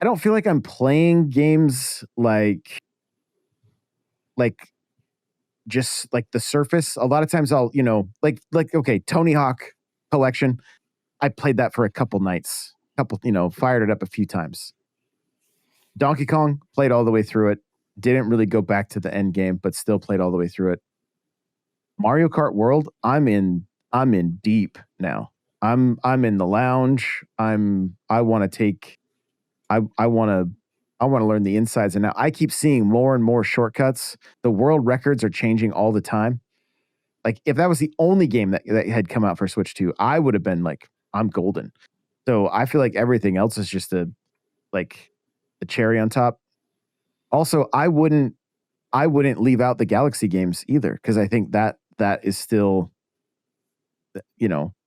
I don't feel like I'm playing games like just like the surface. A lot of times I'll, okay, Tony Hawk Collection. I played that for a couple nights, fired it up a few times. Donkey Kong, played all the way through it. Didn't really go back to the end game, but still played all the way through it. Mario Kart World, I'm in deep now. I'm in the lounge. I want to learn the insides, and now I keep seeing more and more shortcuts. The world records are changing all the time. Like if that was the only game that had come out for Switch 2, I would have been like, I'm golden. So I feel like everything else is just the cherry on top. Also, I wouldn't leave out the Galaxy games either, because I think that is still,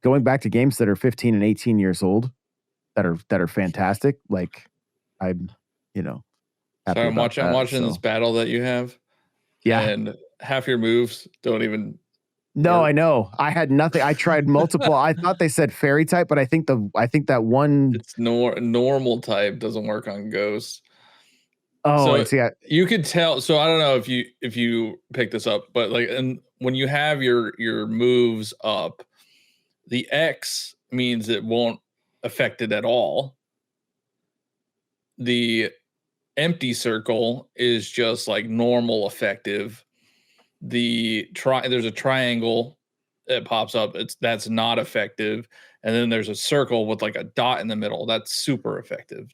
going back to games that are 15 and 18 years old that are fantastic. Like I'm, happy I'm watching this battle that you have. Yeah. And half your moves don't even. No, I know. I had nothing. I tried multiple. I thought they said fairy type, but I think that one. It's normal type doesn't work on Ghost. Oh, so you could tell. So I don't know if you pick this up, but like, and when you have your moves up, the X means it won't affect it at all. The empty circle is just like normal effective. There's a triangle that pops up. That's not effective. And then there's a circle with like a dot in the middle. That's super effective.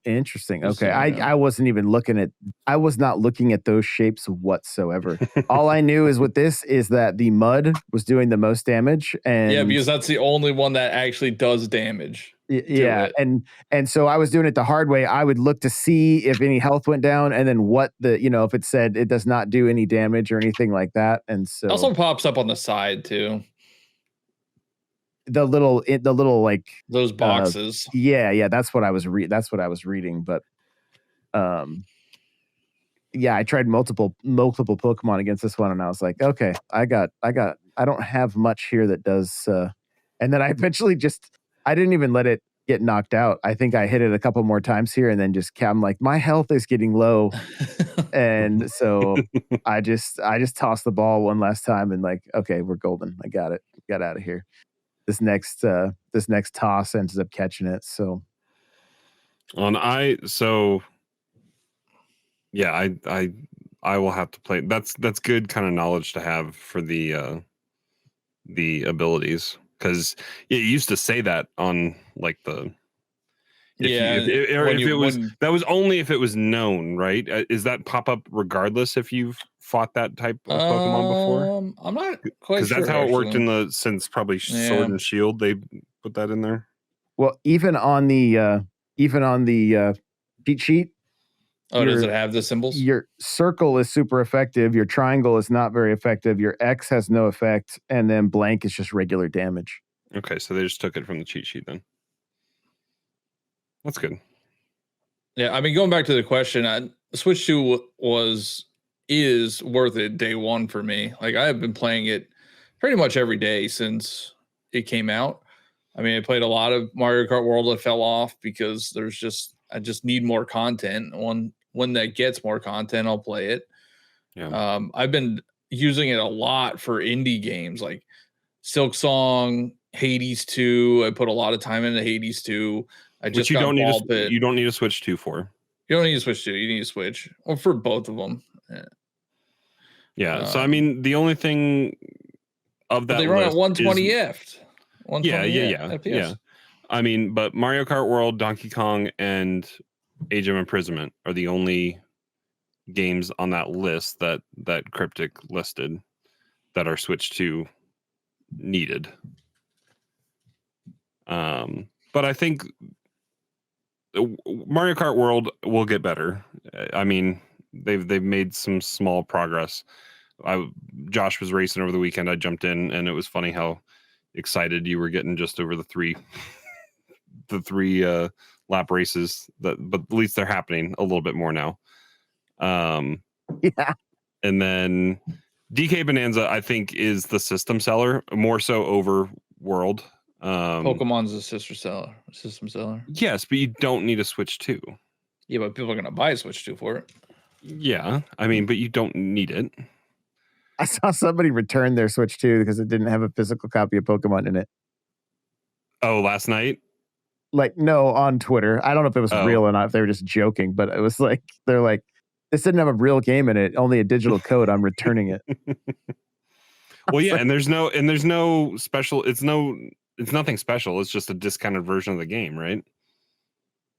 Interesting. Okay. I wasn't even I was not looking at those shapes whatsoever. All I knew is with this is that the mud was doing the most damage. And yeah, because that's the only one that actually does damage. Yeah. And so I was doing it the hard way. I would look to see if any health went down and then if it said it does not do any damage or anything like that. And so it also pops up on the side too. The little like those boxes. Yeah, that's what I was reading. But yeah, I tried multiple Pokemon against this one, and I was like, okay, I don't have much here that does. And then I eventually I didn't even let it get knocked out. I think I hit it a couple more times here, and then I'm like, my health is getting low, and so I just tossed the ball one last time, and like, okay, we're golden. I got it. Got out of here. This next toss ends up catching it. So I will have to play. That's good kind of knowledge to have for the abilities, because it used to say that on like the that was only if it was known, right? Is that pop up regardless if you've fought that type of Pokemon before? I'm not quite sure. Because that's how it worked since probably Sword and Shield. They put that in there. Well, even on the cheat sheet. Oh, does it have the symbols? Your circle is super effective. Your triangle is not very effective. Your X has no effect, and then blank is just regular damage. Okay, so they just took it from the cheat sheet then. That's good. Yeah, I mean, going back to the question, Switch 2 is worth it day one for me. Like, I have been playing it pretty much every day since it came out. I mean, I played a lot of Mario Kart World. I fell off because I just need more content. When that gets more content, I'll play it. Yeah. I've been using it a lot for indie games like Silk Song, Hades 2. I put a lot of time into Hades 2. You don't need a Switch 2 for. You don't need a Switch 2. You need a Switch. Or for both of them. Yeah. So I mean, the only thing of that they run at 120 F. Yeah. I mean, but Mario Kart World, Donkey Kong, and Age of Imprisonment are the only games on that list that Cryptic listed that are Switch 2 needed. But I think Mario Kart World will get better. I mean, they've made some small progress. Josh was racing over the weekend. I jumped in, and it was funny how excited you were getting just over the three lap races. But at least they're happening a little bit more now. Yeah. And then DK Bonanza, I think, is the system seller more so over World. Pokemon's a system seller. Yes, but you don't need a Switch 2. Yeah, but people are going to buy a Switch 2 for it. Yeah, I mean, but you don't need it. I saw somebody return their Switch 2 because it didn't have a physical copy of Pokemon in it. Oh, last night? Like, no, on Twitter. I don't know if it was real or not, if they were just joking, but it was like, they're like, this didn't have a real game in it, only a digital code. I'm returning it. Well, yeah, and there's no special. It's nothing special. It's just a discounted version of the game, right?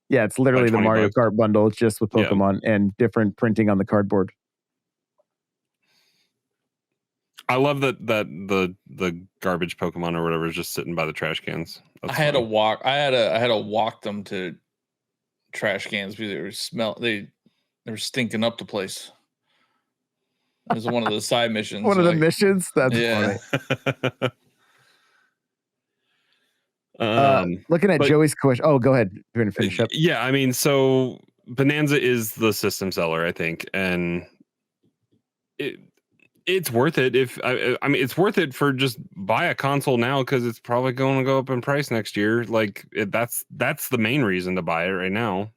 Yeah, it's literally the Mario Kart bundle, just with Pokemon and different printing on the cardboard. I love that the garbage Pokemon or whatever is just sitting by the trash cans. I had to walk them to trash cans because they were stinking up the place. It was one of the side missions. One of the missions? That's funny. Looking at Joey's question. Oh, go ahead. You're going to finish up. Yeah, I mean, so Bonanza is the system seller, I think. And it's worth it. I mean, it's worth it for just buy a console now because it's probably going to go up in price next year. Like that's the main reason to buy it right now.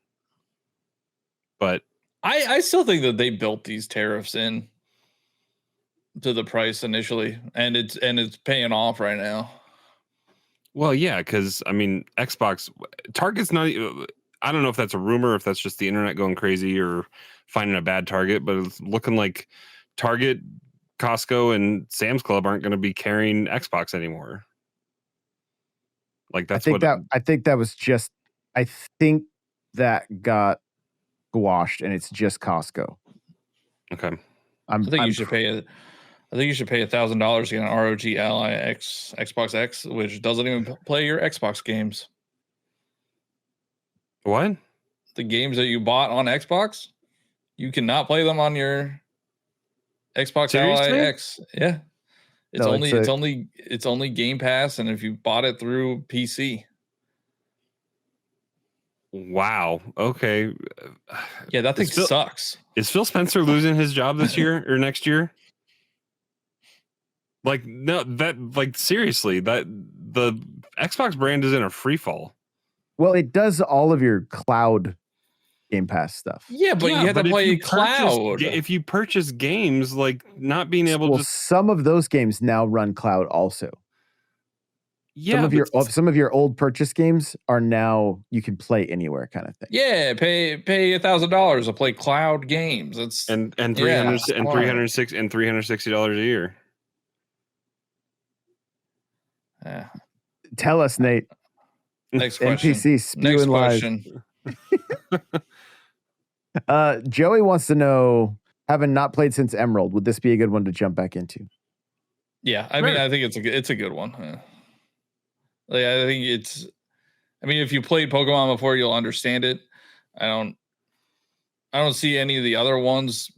But I still think that they built these tariffs in to the price initially, and it's paying off right now. Well, yeah, because I mean, Xbox Target's not. I don't know if that's a rumor, if that's just the internet going crazy or finding a bad Target, but it's looking like Target, Costco, and Sam's Club aren't going to be carrying Xbox anymore. Like that's I think that got squashed, and it's just Costco. Okay. I think you should pay $1,000 to get an ROG Ally Xbox X, which doesn't even play your Xbox games. What? The games that you bought on Xbox, you cannot play them on your Xbox Seriously? Ally X. Yeah. It's only Game Pass, and if you bought it through PC. Wow. Okay. Yeah, that thing sucks. Is Phil Spencer losing his job this year or next year? Like, no, seriously, that the Xbox brand is in a free fall. Well, it does all of your cloud Game Pass stuff. Yeah, but you have to play cloud. If you purchase games, like not being able to. Some of those games now run cloud also. Yeah, some of your old purchase games are now you can play anywhere kind of thing. Yeah, pay $1,000 to play cloud games. It's and $360 a year. Yeah. Tell us, Nate. Next question. NPC spewing lies. Joey wants to know, having not played since Emerald, would this be a good one to jump back into? Yeah, I mean, I think it's a good one. Yeah. Like, I think if you played Pokemon before, you'll understand it. I don't see any of the other ones.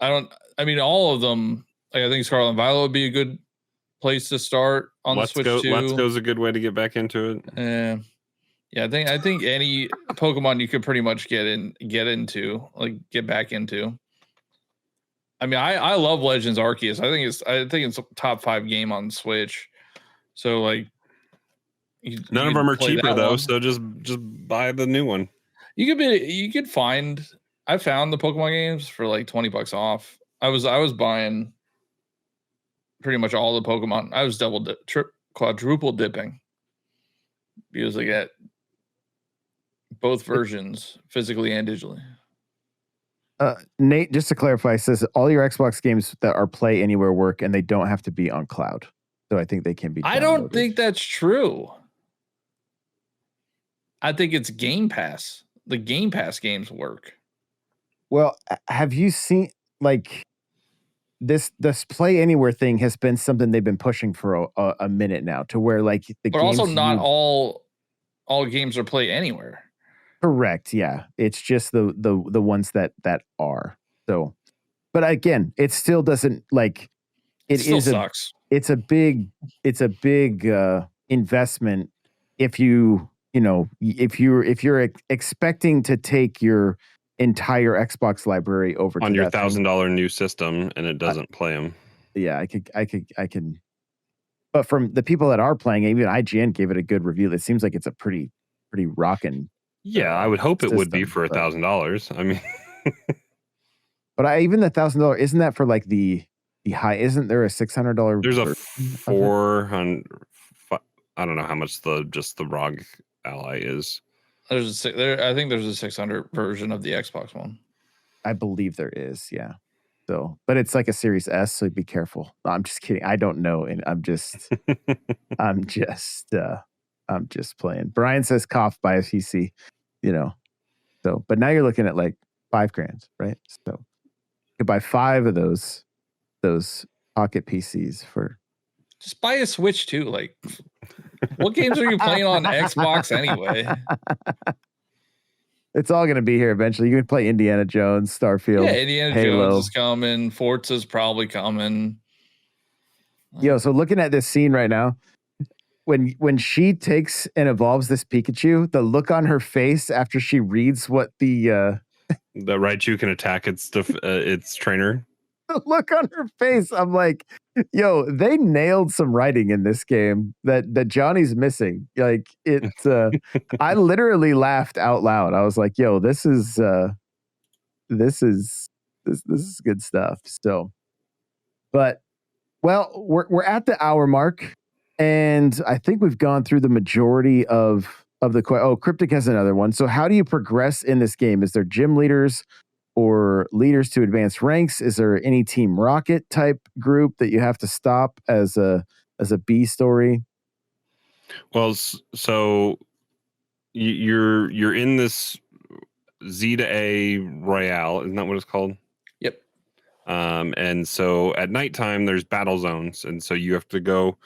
All of them. Like, I think Scarlet and Violet would be a good place to start on the Switch too. Let's Go's a good way to get back into it. Yeah, I think any Pokemon you could pretty much get back into. I mean, I love Legends Arceus. I think it's a top 5 game on Switch. So like, none of them are cheaper though, so just buy the new one. I found the Pokemon games for like $20 off. I was buying pretty much all the Pokemon. I was quadruple dipping because I get both versions physically and digitally. Nate, just to clarify, says all your Xbox games that are play anywhere work and they don't have to be on cloud. So I think they can be downloaded. I don't think that's true. I think it's Game Pass. The Game Pass games work. Well, have you seen like this play anywhere thing has been something they've been pushing for a minute now, to where like the but games also not all games are play anywhere. Correct. Yeah. It's just the ones that are. So, but again, it still doesn't like it still sucks. It's a big investment if you're expecting to take your entire Xbox library over on your $1,000 new system and it doesn't play them. Yeah, I can. But from the people that are playing, even IGN gave it a good review. It seems like it's a pretty rocking. Yeah, I would hope it would be for $1,000. I mean, but even the $1,000 isn't that for like the high? Isn't there a $600? There's a 400. I don't know how much the ROG Ally is. I think there's a 600 version of the Xbox One. I believe there is, yeah. So, but it's like a Series S, so be careful. No, I'm just kidding. I don't know, and I'm just playing. Brian says cough by a PC, So, but now you're looking at like $5,000, right? So, you could buy 5 of those pocket PCs for. Just buy a Switch too. Like, what games are you playing on Xbox anyway? It's all going to be here eventually. You can play Indiana Jones, Starfield. Yeah, Indiana Halo. Jones is coming. Forza's probably coming. Yo, so looking at this scene right now, when she takes and evolves this Pikachu, the look on her face after she reads what the Raichu can attack its trainer. The look on her face, I'm like, yo, they nailed some writing in this game that Johnny's missing. Like it's I literally laughed out loud. I was like, yo, this is good stuff. So, but well, we're at the hour mark, and I think we've gone through the majority of the Cryptic has another one. So how do you progress in this game? Is there gym leaders or leaders to advanced ranks? Is there any Team Rocket type group that you have to stop as a B story? Well, so you're in this Z to A Royale, isn't that what it's called? Yep. And so at nighttime there's battle zones, and so you have to go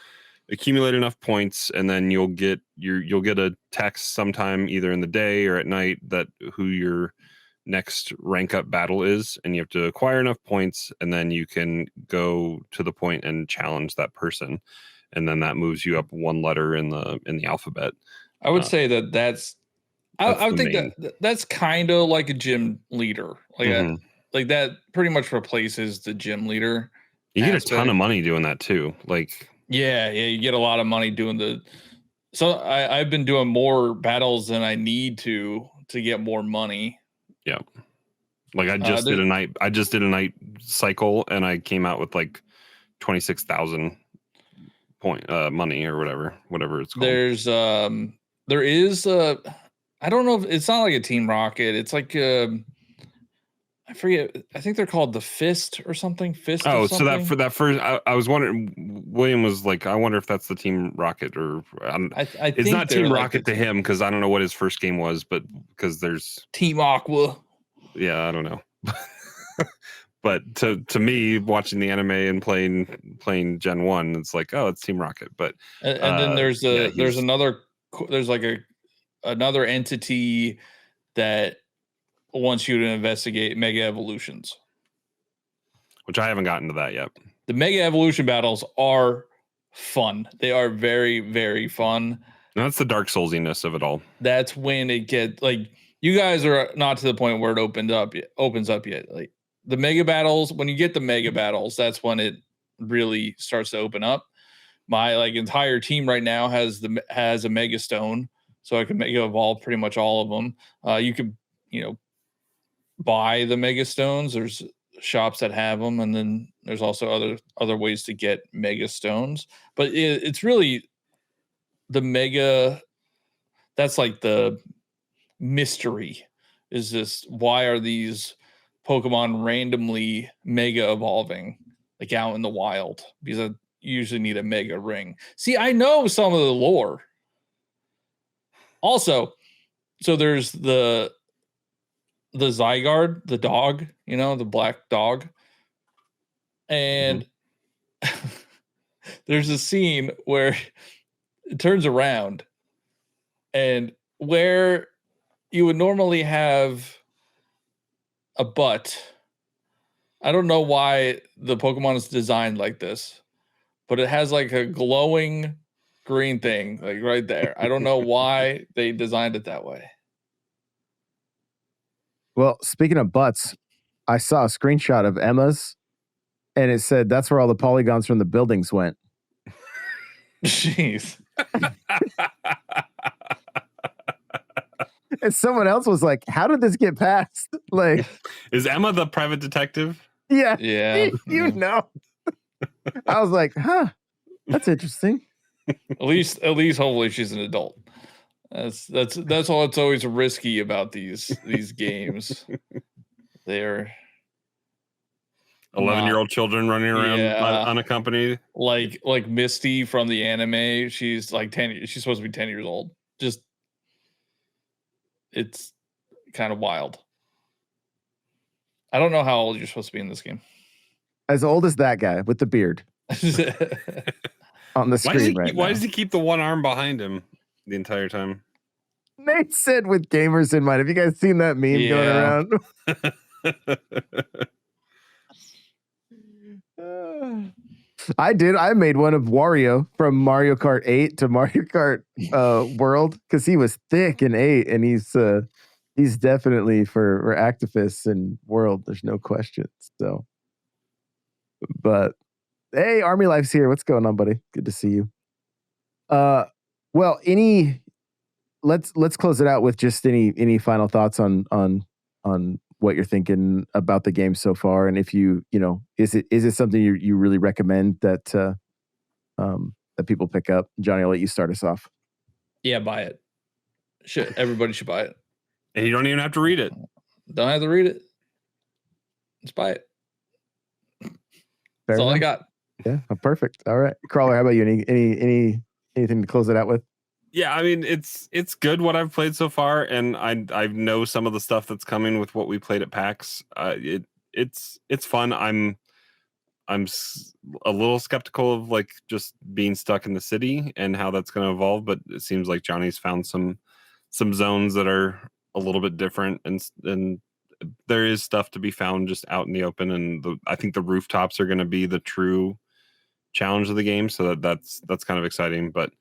accumulate enough points, and then you'll get a text sometime either in the day or at night that who your next rank up battle is, and you have to acquire enough points, and then you can go to the point and challenge that person, and then that moves you up one letter in the alphabet. I would say that's I would think that's kind of like a gym leader, like that pretty much replaces the gym leader. You get a ton of money doing that too. Like yeah, you get a lot of money doing So I've been doing more battles than I need to get more money. Yeah. Like I just did a night cycle and I came out with like 26,000 point money or whatever it's called. There is I don't know if it's not like a Team Rocket. It's like I forget. I think they're called the Fist or something. Fist. Oh, or something. So for that first, I was wondering. William was like, I wonder if that's the Team Rocket or it's not Team Rocket to him because I don't know what his first game was, but because there's Team Aqua. Yeah, I don't know. But to me, watching the anime and playing Gen 1, it's like, oh, it's Team Rocket. But and then there's another entity that wants you to investigate Mega Evolutions, which I haven't gotten to that yet. The Mega Evolution battles are fun. They are very, very fun. And that's the Dark Soulsiness of it all. That's when it gets like, you guys are not to the point where it opens up yet. Like the mega battles, when you get the mega battles, that's when it really starts to open up. My entire team right now has a mega stone, so I can mega evolve pretty much all of them. You could buy the mega stones. There's shops that have them, and then there's also other ways to get mega stones. But it's really the mega. That's like the mystery. Is this, why are these Pokemon randomly mega evolving like out in the wild? Because I usually need a mega ring. See, I know some of the lore. Also, so there's the Zygarde, the dog, the black dog. And there's a scene where it turns around, and where you would normally have a butt. I don't know why the Pokemon is designed like this, but it has like a glowing green thing like right there. I don't know why they designed it that way. Well, speaking of butts, I saw a screenshot of Emma's, and it said that's where all the polygons from the buildings went. Jeez. And someone else was like, how did this get past? Like, is Emma the private detective? Yeah. Yeah. You know. I was like, huh, that's interesting. At least hopefully she's an adult. That's all. It's always risky about these games. They're 11-year-old children running around unaccompanied. Like Misty from the anime. She's like 10. She's supposed to be 10 years old. Just, it's kind of wild. I don't know how old you're supposed to be in this game. As old as that guy with the beard on the screen why does he keep the one arm behind him the entire time? Nate said with gamers in mind. Have you guys seen that meme going around? I did. I made one of Wario from Mario Kart 8 to Mario Kart World because he was thick in 8, and he's definitely for Activists and World. There's no question. So, but hey, Army Life's here. What's going on, buddy? Good to see you. Well, let's close it out with just any final thoughts on what you're thinking about the game so far, and if is it something you really recommend that that people pick up? Johnny, I'll let you start us off. Yeah, buy it. Everybody should buy it, and you don't even have to read it. Don't have to read it. Just buy it. That's all I got. Yeah, perfect. All right, Crawler, how about you? Anything to close it out with? Yeah, I mean it's good what I've played so far, and I know some of the stuff that's coming with what we played at PAX. It's fun. I'm a little skeptical of like just being stuck in the city and how that's going to evolve, but it seems like Johnny's found some zones that are a little bit different, and there is stuff to be found just out in the open, and I think the rooftops are going to be the true challenge of the game, so that's kind of exciting. But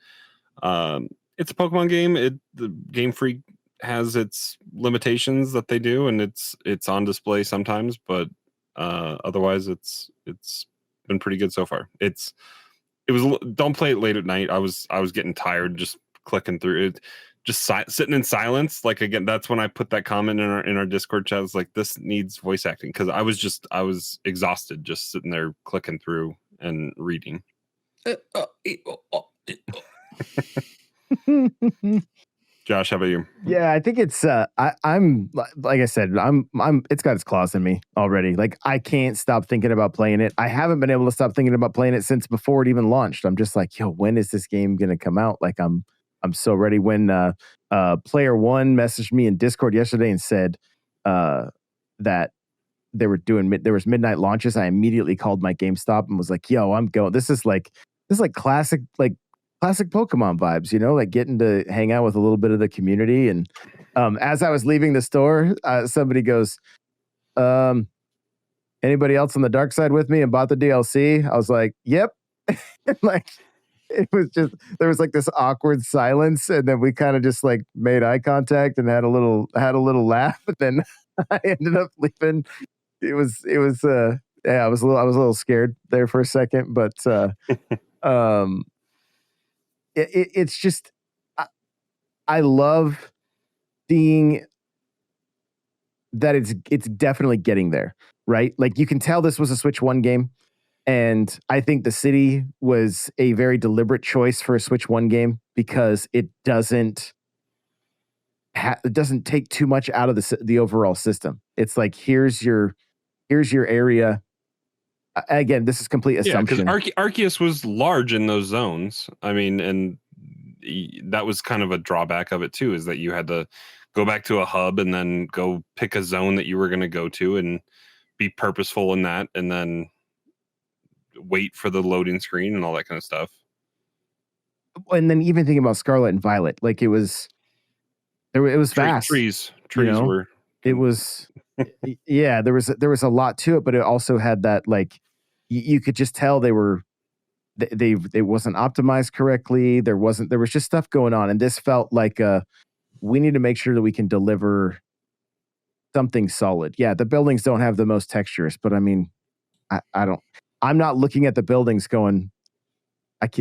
it's a Pokemon game. The Game Freak has its limitations that they do, and it's on display sometimes, but otherwise it's been pretty good so far. It was don't play it late at night. I was getting tired just clicking through it, just sitting in silence. Like, again, that's when I put that comment in our Discord chat. I was like, this needs voice acting, because I was exhausted just sitting there clicking through and reading. Josh, how about you? Yeah, I think it's I'm like I said, I'm it's got its claws in me already. Like, I can't stop thinking about playing it. I haven't been able to stop thinking about playing it since before it even launched. I'm just like, yo, when is this game gonna come out? Like, I'm so ready. When player one messaged me in Discord yesterday and said that there was midnight launches, I immediately called my GameStop and was like, yo, I'm going. This is like classic Pokemon vibes, like getting to hang out with a little bit of the community. And as I was leaving the store, somebody goes, anybody else on the dark side with me and bought the DLC? I was like, yep. Like, it was just, there was like this awkward silence, and then we kind of just like made eye contact and had a little laugh. But then I ended up leaving. It was yeah, I was a little scared there for a second, but it's just, I love seeing that it's definitely getting there, right? Like, you can tell this was a Switch 1 game, and I think the city was a very deliberate choice for a Switch 1 game, because it doesn't take too much out of the overall system. It's like, here's your area. Again, this is complete assumption. Yeah, because Arceus was large in those zones. I mean, and that was kind of a drawback of it too, is that you had to go back to a hub and then go pick a zone that you were going to go to and be purposeful in that, and then wait for the loading screen and all that kind of stuff. And then even thinking about Scarlet and Violet, like, it was fast. Trees were. It was, yeah. There was a lot to it, but it also had that, like, you could just tell they wasn't optimized correctly. There was just stuff going on, and this felt like we need to make sure that we can deliver something solid. Yeah, the buildings don't have the most textures, but I mean, I'm not looking at the buildings going,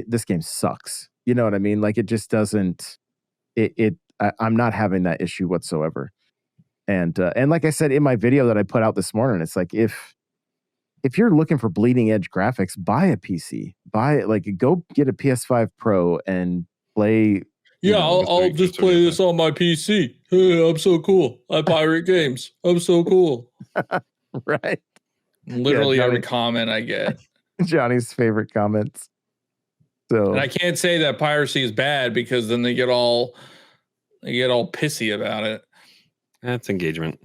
this game sucks. You know what I mean? Like, it just doesn't. I'm not having that issue whatsoever. And like I said in my video that I put out this morning, it's like, if you're looking for bleeding edge graphics, buy a PC. Go get a PS5 Pro and play. Yeah, I'll just play this on my PC. Hey, I'm so cool. I pirate games. I'm so cool. Right. Literally every comment I get. Johnny's favorite comments. So, and I can't say that piracy is bad, because then they get all pissy about it. That's engagement.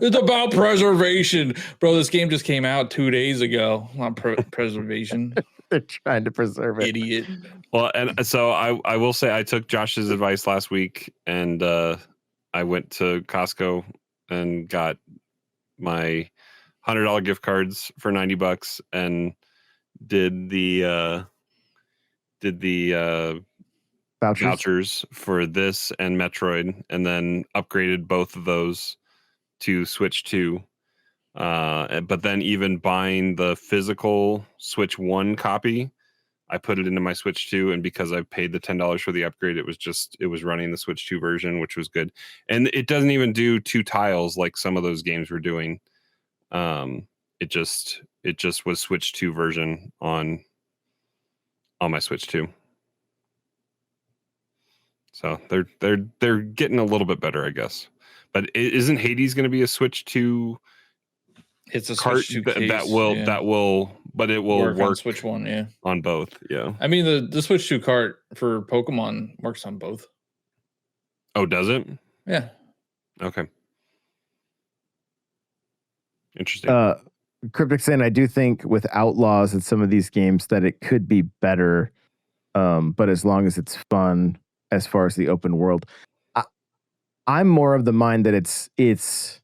It's about preservation, bro. This game just came out 2 days ago. Not preservation. They're trying to preserve it. Idiot. Well, and so I will say, I took Josh's advice last week, and I went to Costco and got my $100 gift cards for $90 and did the vouchers for this and Metroid, and then upgraded both of those to Switch 2. But then even buying the physical Switch 1 copy, I put it into my Switch 2, and because I paid the $10 for the upgrade, it was running the Switch 2 version, which was good. And it doesn't even do 2 tiles like some of those games were doing. It just was Switch 2 version on my Switch 2. So they're getting a little bit better, I guess. But isn't Hades going to be a Switch 2? It's a cart Switch 2 case, that will work on Switch 1, yeah. On both, yeah. I mean, the Switch 2 cart for Pokemon works on both. Oh, does it? Yeah. Okay. Interesting. Cryptic saying, I do think with Outlaws and some of these games that it could be better, but as long as it's fun as far as the open world. I'm more of the mind that it's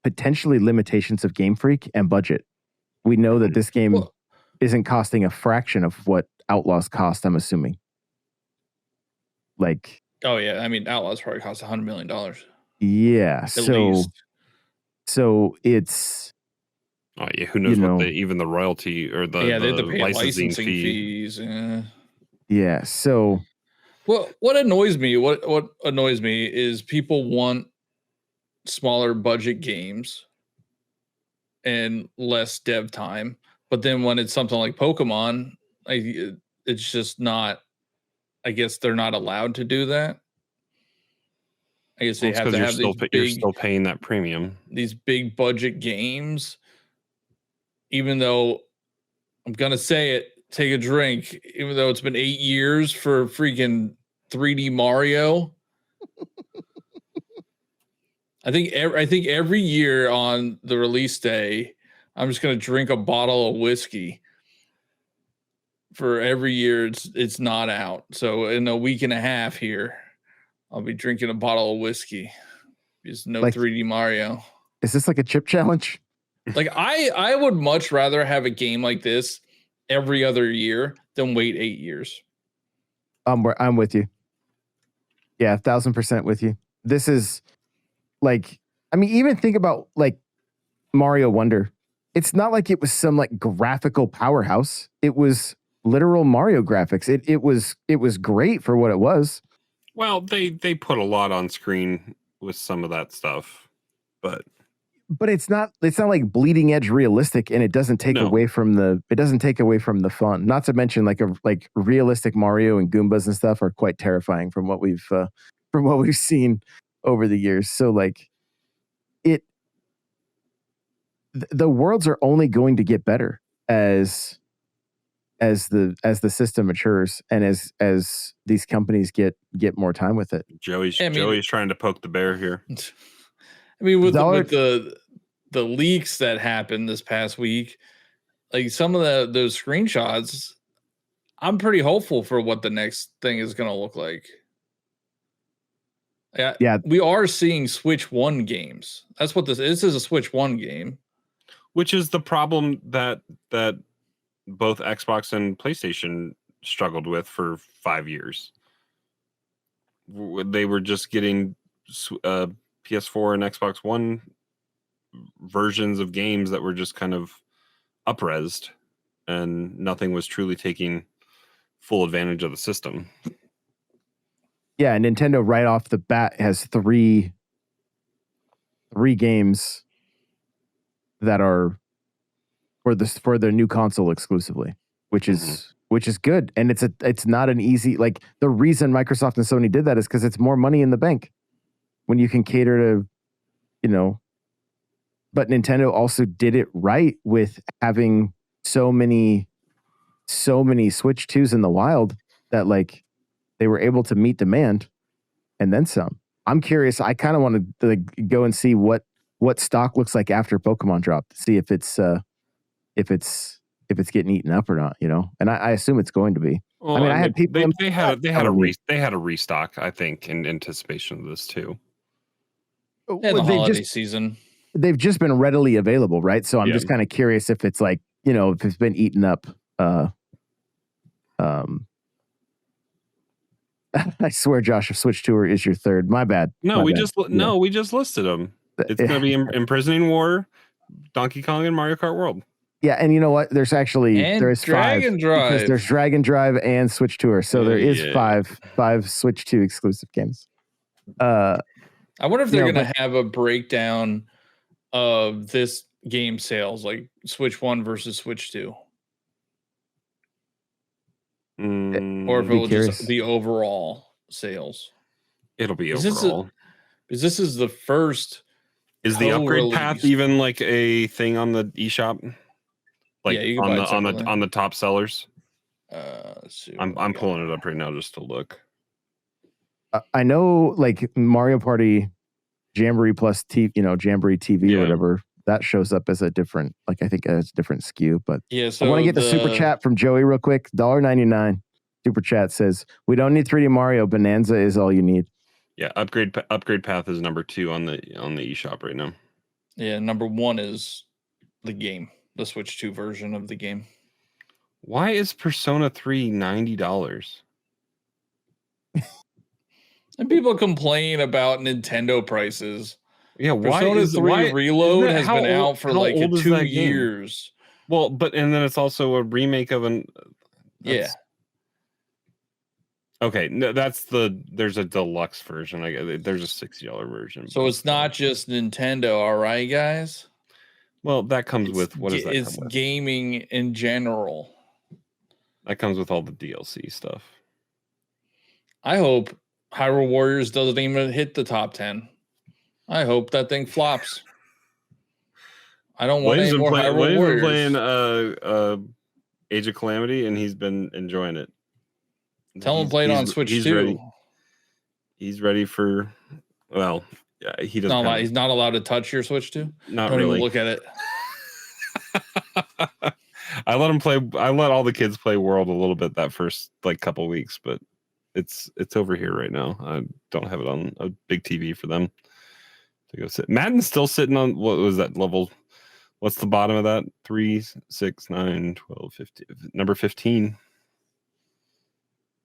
potentially limitations of Game Freak and budget. We know that this game isn't costing a fraction of what Outlaws cost, I'm assuming. Like, oh yeah, I mean, Outlaws probably cost $100 million. Yeah, at least. So it's. Oh yeah, who knows even the royalty or the licensing licensing fees. Yeah. So what annoys me is people want smaller budget games and less dev time, but then when it's something like Pokemon, it's just not. I guess they're not allowed to do that. I guess they have to have you're still paying that premium. These big budget games, even though I'm gonna say it, take a drink, even though it's been 8 years for freaking 3D Mario. I think every year on the release day, I'm just gonna drink a bottle of whiskey. For every year it's not out. So in a week and a half here, I'll be drinking a bottle of whiskey. Just no 3D Mario. Is this like a chip challenge? Like I would much rather have a game like this every other year than wait 8 years. I'm with you. Yeah, 1,000% with you. This is like, I mean, even think about like Mario Wonder. It's not like it was some like graphical powerhouse. It was literal Mario graphics. It was great for what it was. Well, they put a lot on screen with some of that stuff, but it's not like bleeding edge realistic, and it doesn't take away from the fun. Not to mention like realistic Mario and Goombas and stuff are quite terrifying from what we've seen over the years. So like the worlds are only going to get better as the system matures and as these companies get more time with it. Joey's trying to poke the bear here. I mean, with the leaks that happened this past week, like some of those screenshots, I'm pretty hopeful for what the next thing is going to look like. Yeah, we are seeing Switch 1 games. That's what this is. This is a Switch 1 game, which is the problem that both Xbox and PlayStation struggled with for 5 years. They were just getting PS4 and Xbox One versions of games that were just kind of up-resed, and nothing was truly taking full advantage of the system. Yeah, Nintendo right off the bat has three games that are for their new console exclusively, which is good. And it's not an easy, like, the reason Microsoft and Sony did that is because it's more money in the bank when you can cater to, but Nintendo also did it right with having so many Switch 2s in the wild that like they were able to meet demand and then some. I'm curious. I kind of want to go and see what stock looks like after Pokemon drop to see if it's getting eaten up or not, and I assume it's going to be. Well, I mean, I had people. They had a restock, I think, in anticipation of this too. Yeah, the holiday season. They've just been readily available, right? So I'm just kind of curious if it's like, if it's been eaten up. I swear, Josh, if Switch Tour is your third, my bad. We just listed them. It's going to be Imprisoning War, Donkey Kong, and Mario Kart World. Yeah, and you know what? There's Dragon Drive, because there's Dragon Drive and Switch Tour, so there is five Switch 2 exclusive games. I wonder if they're going to have a breakdown of this game sales, like Switch 1 versus Switch 2. Or if it will just be overall sales. It'll be overall. Because this is the first. Is the upgrade path even like a thing on the eShop? Like you can on the top sellers? Let's see, I'm pulling it up right now just to look. I know like Mario Party Jamboree Plus Jamboree TV or whatever, that shows up as a different, like I think as a different SKU. But so I want to get the super chat from Joey real quick. $1.99 super chat says, "We don't need 3D Mario. Bonanza is all you need." Yeah, upgrade path is number 2 on the eShop right now. Yeah, number 1 is the game, the Switch 2 version of the game. Why is Persona 3 $90? And people complain about Nintendo prices. Yeah, Persona 3 Reload has been out for like 2 years. Well, and then it's also a remake of an. Yeah. Okay, no, there's a deluxe version. There's a $60 version. So it's not just Nintendo, all right, guys? Well, that comes with what does that it's come with? Gaming in general. That comes with all the DLC stuff. I hope Hyrule Warriors doesn't even hit the top 10. I hope that thing flops. I don't want any more Hyrule Warriors. Been playing Age of Calamity, and he's been enjoying it. Tell him play it on Switch too. He's ready for. Well, yeah, he doesn't. He's not allowed to touch your Switch too. Don't really even look at it. I let him play. I let all the kids play World a little bit that first couple weeks, but it's over here right now. I don't have it on a big TV for them to go sit. Madden's still sitting on what was that level? What's the bottom of that? 3, 6, 9, 12, 15. Number 15.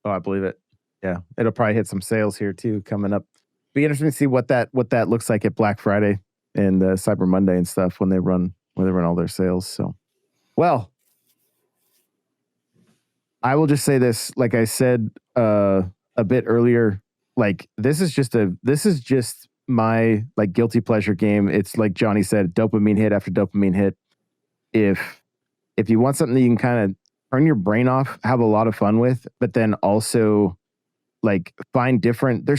Oh, I believe it. Yeah, it'll probably hit some sales here too coming up. Be interesting to see what that looks like at Black Friday and Cyber Monday and stuff when they run all their sales. So, well, I will just say this, like I said a bit earlier, like this is just my guilty pleasure game. It's like Johnny said, dopamine hit after dopamine hit. If you want something that you can kind of turn your brain off, have a lot of fun with, but then also find different.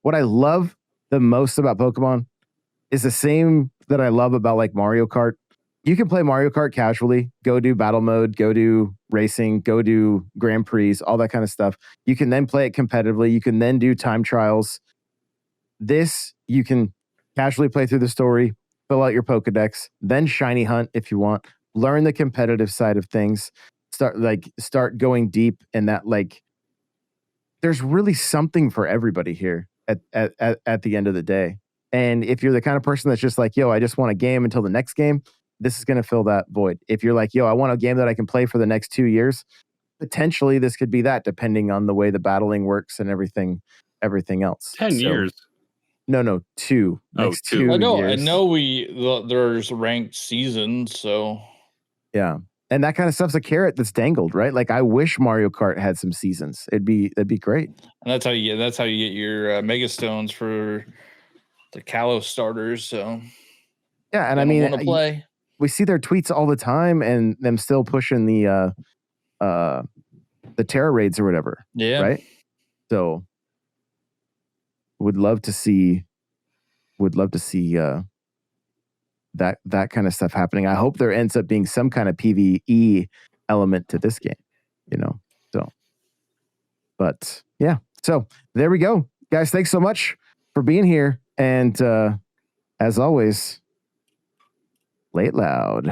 What I love the most about Pokemon is the same that I love about Mario Kart. You can play Mario Kart casually, go do battle mode, go do racing, go do Grand Prix, all that kind of stuff. You can then play it competitively. You can then do time trials. This, you can casually play through the story, fill out your Pokedex, then shiny hunt if you want, learn the competitive side of things, start going deep in that. There's really something for everybody here at the end of the day. And if you're the kind of person that's just yo, I just want a game until the next game, this is going to fill that void. If you're yo, I want a game that I can play for the next 2 years, potentially this could be that, depending on the way the battling works and everything else. 10 years. No, 2. Next 2 years. I know there's ranked seasons, so yeah. And that kind of stuff's a carrot that's dangled, right? I wish Mario Kart had some seasons. That'd be great. And that's how you get your Mega Stones for the Kalos starters. So yeah, and I mean, we see their tweets all the time, and them still pushing the Terra raids or whatever. Yeah, right. So, would love to see that kind of stuff happening. I hope there ends up being some kind of PvE element to this game, so, but yeah, so there we go, guys. Thanks so much for being here. And as always, play it loud.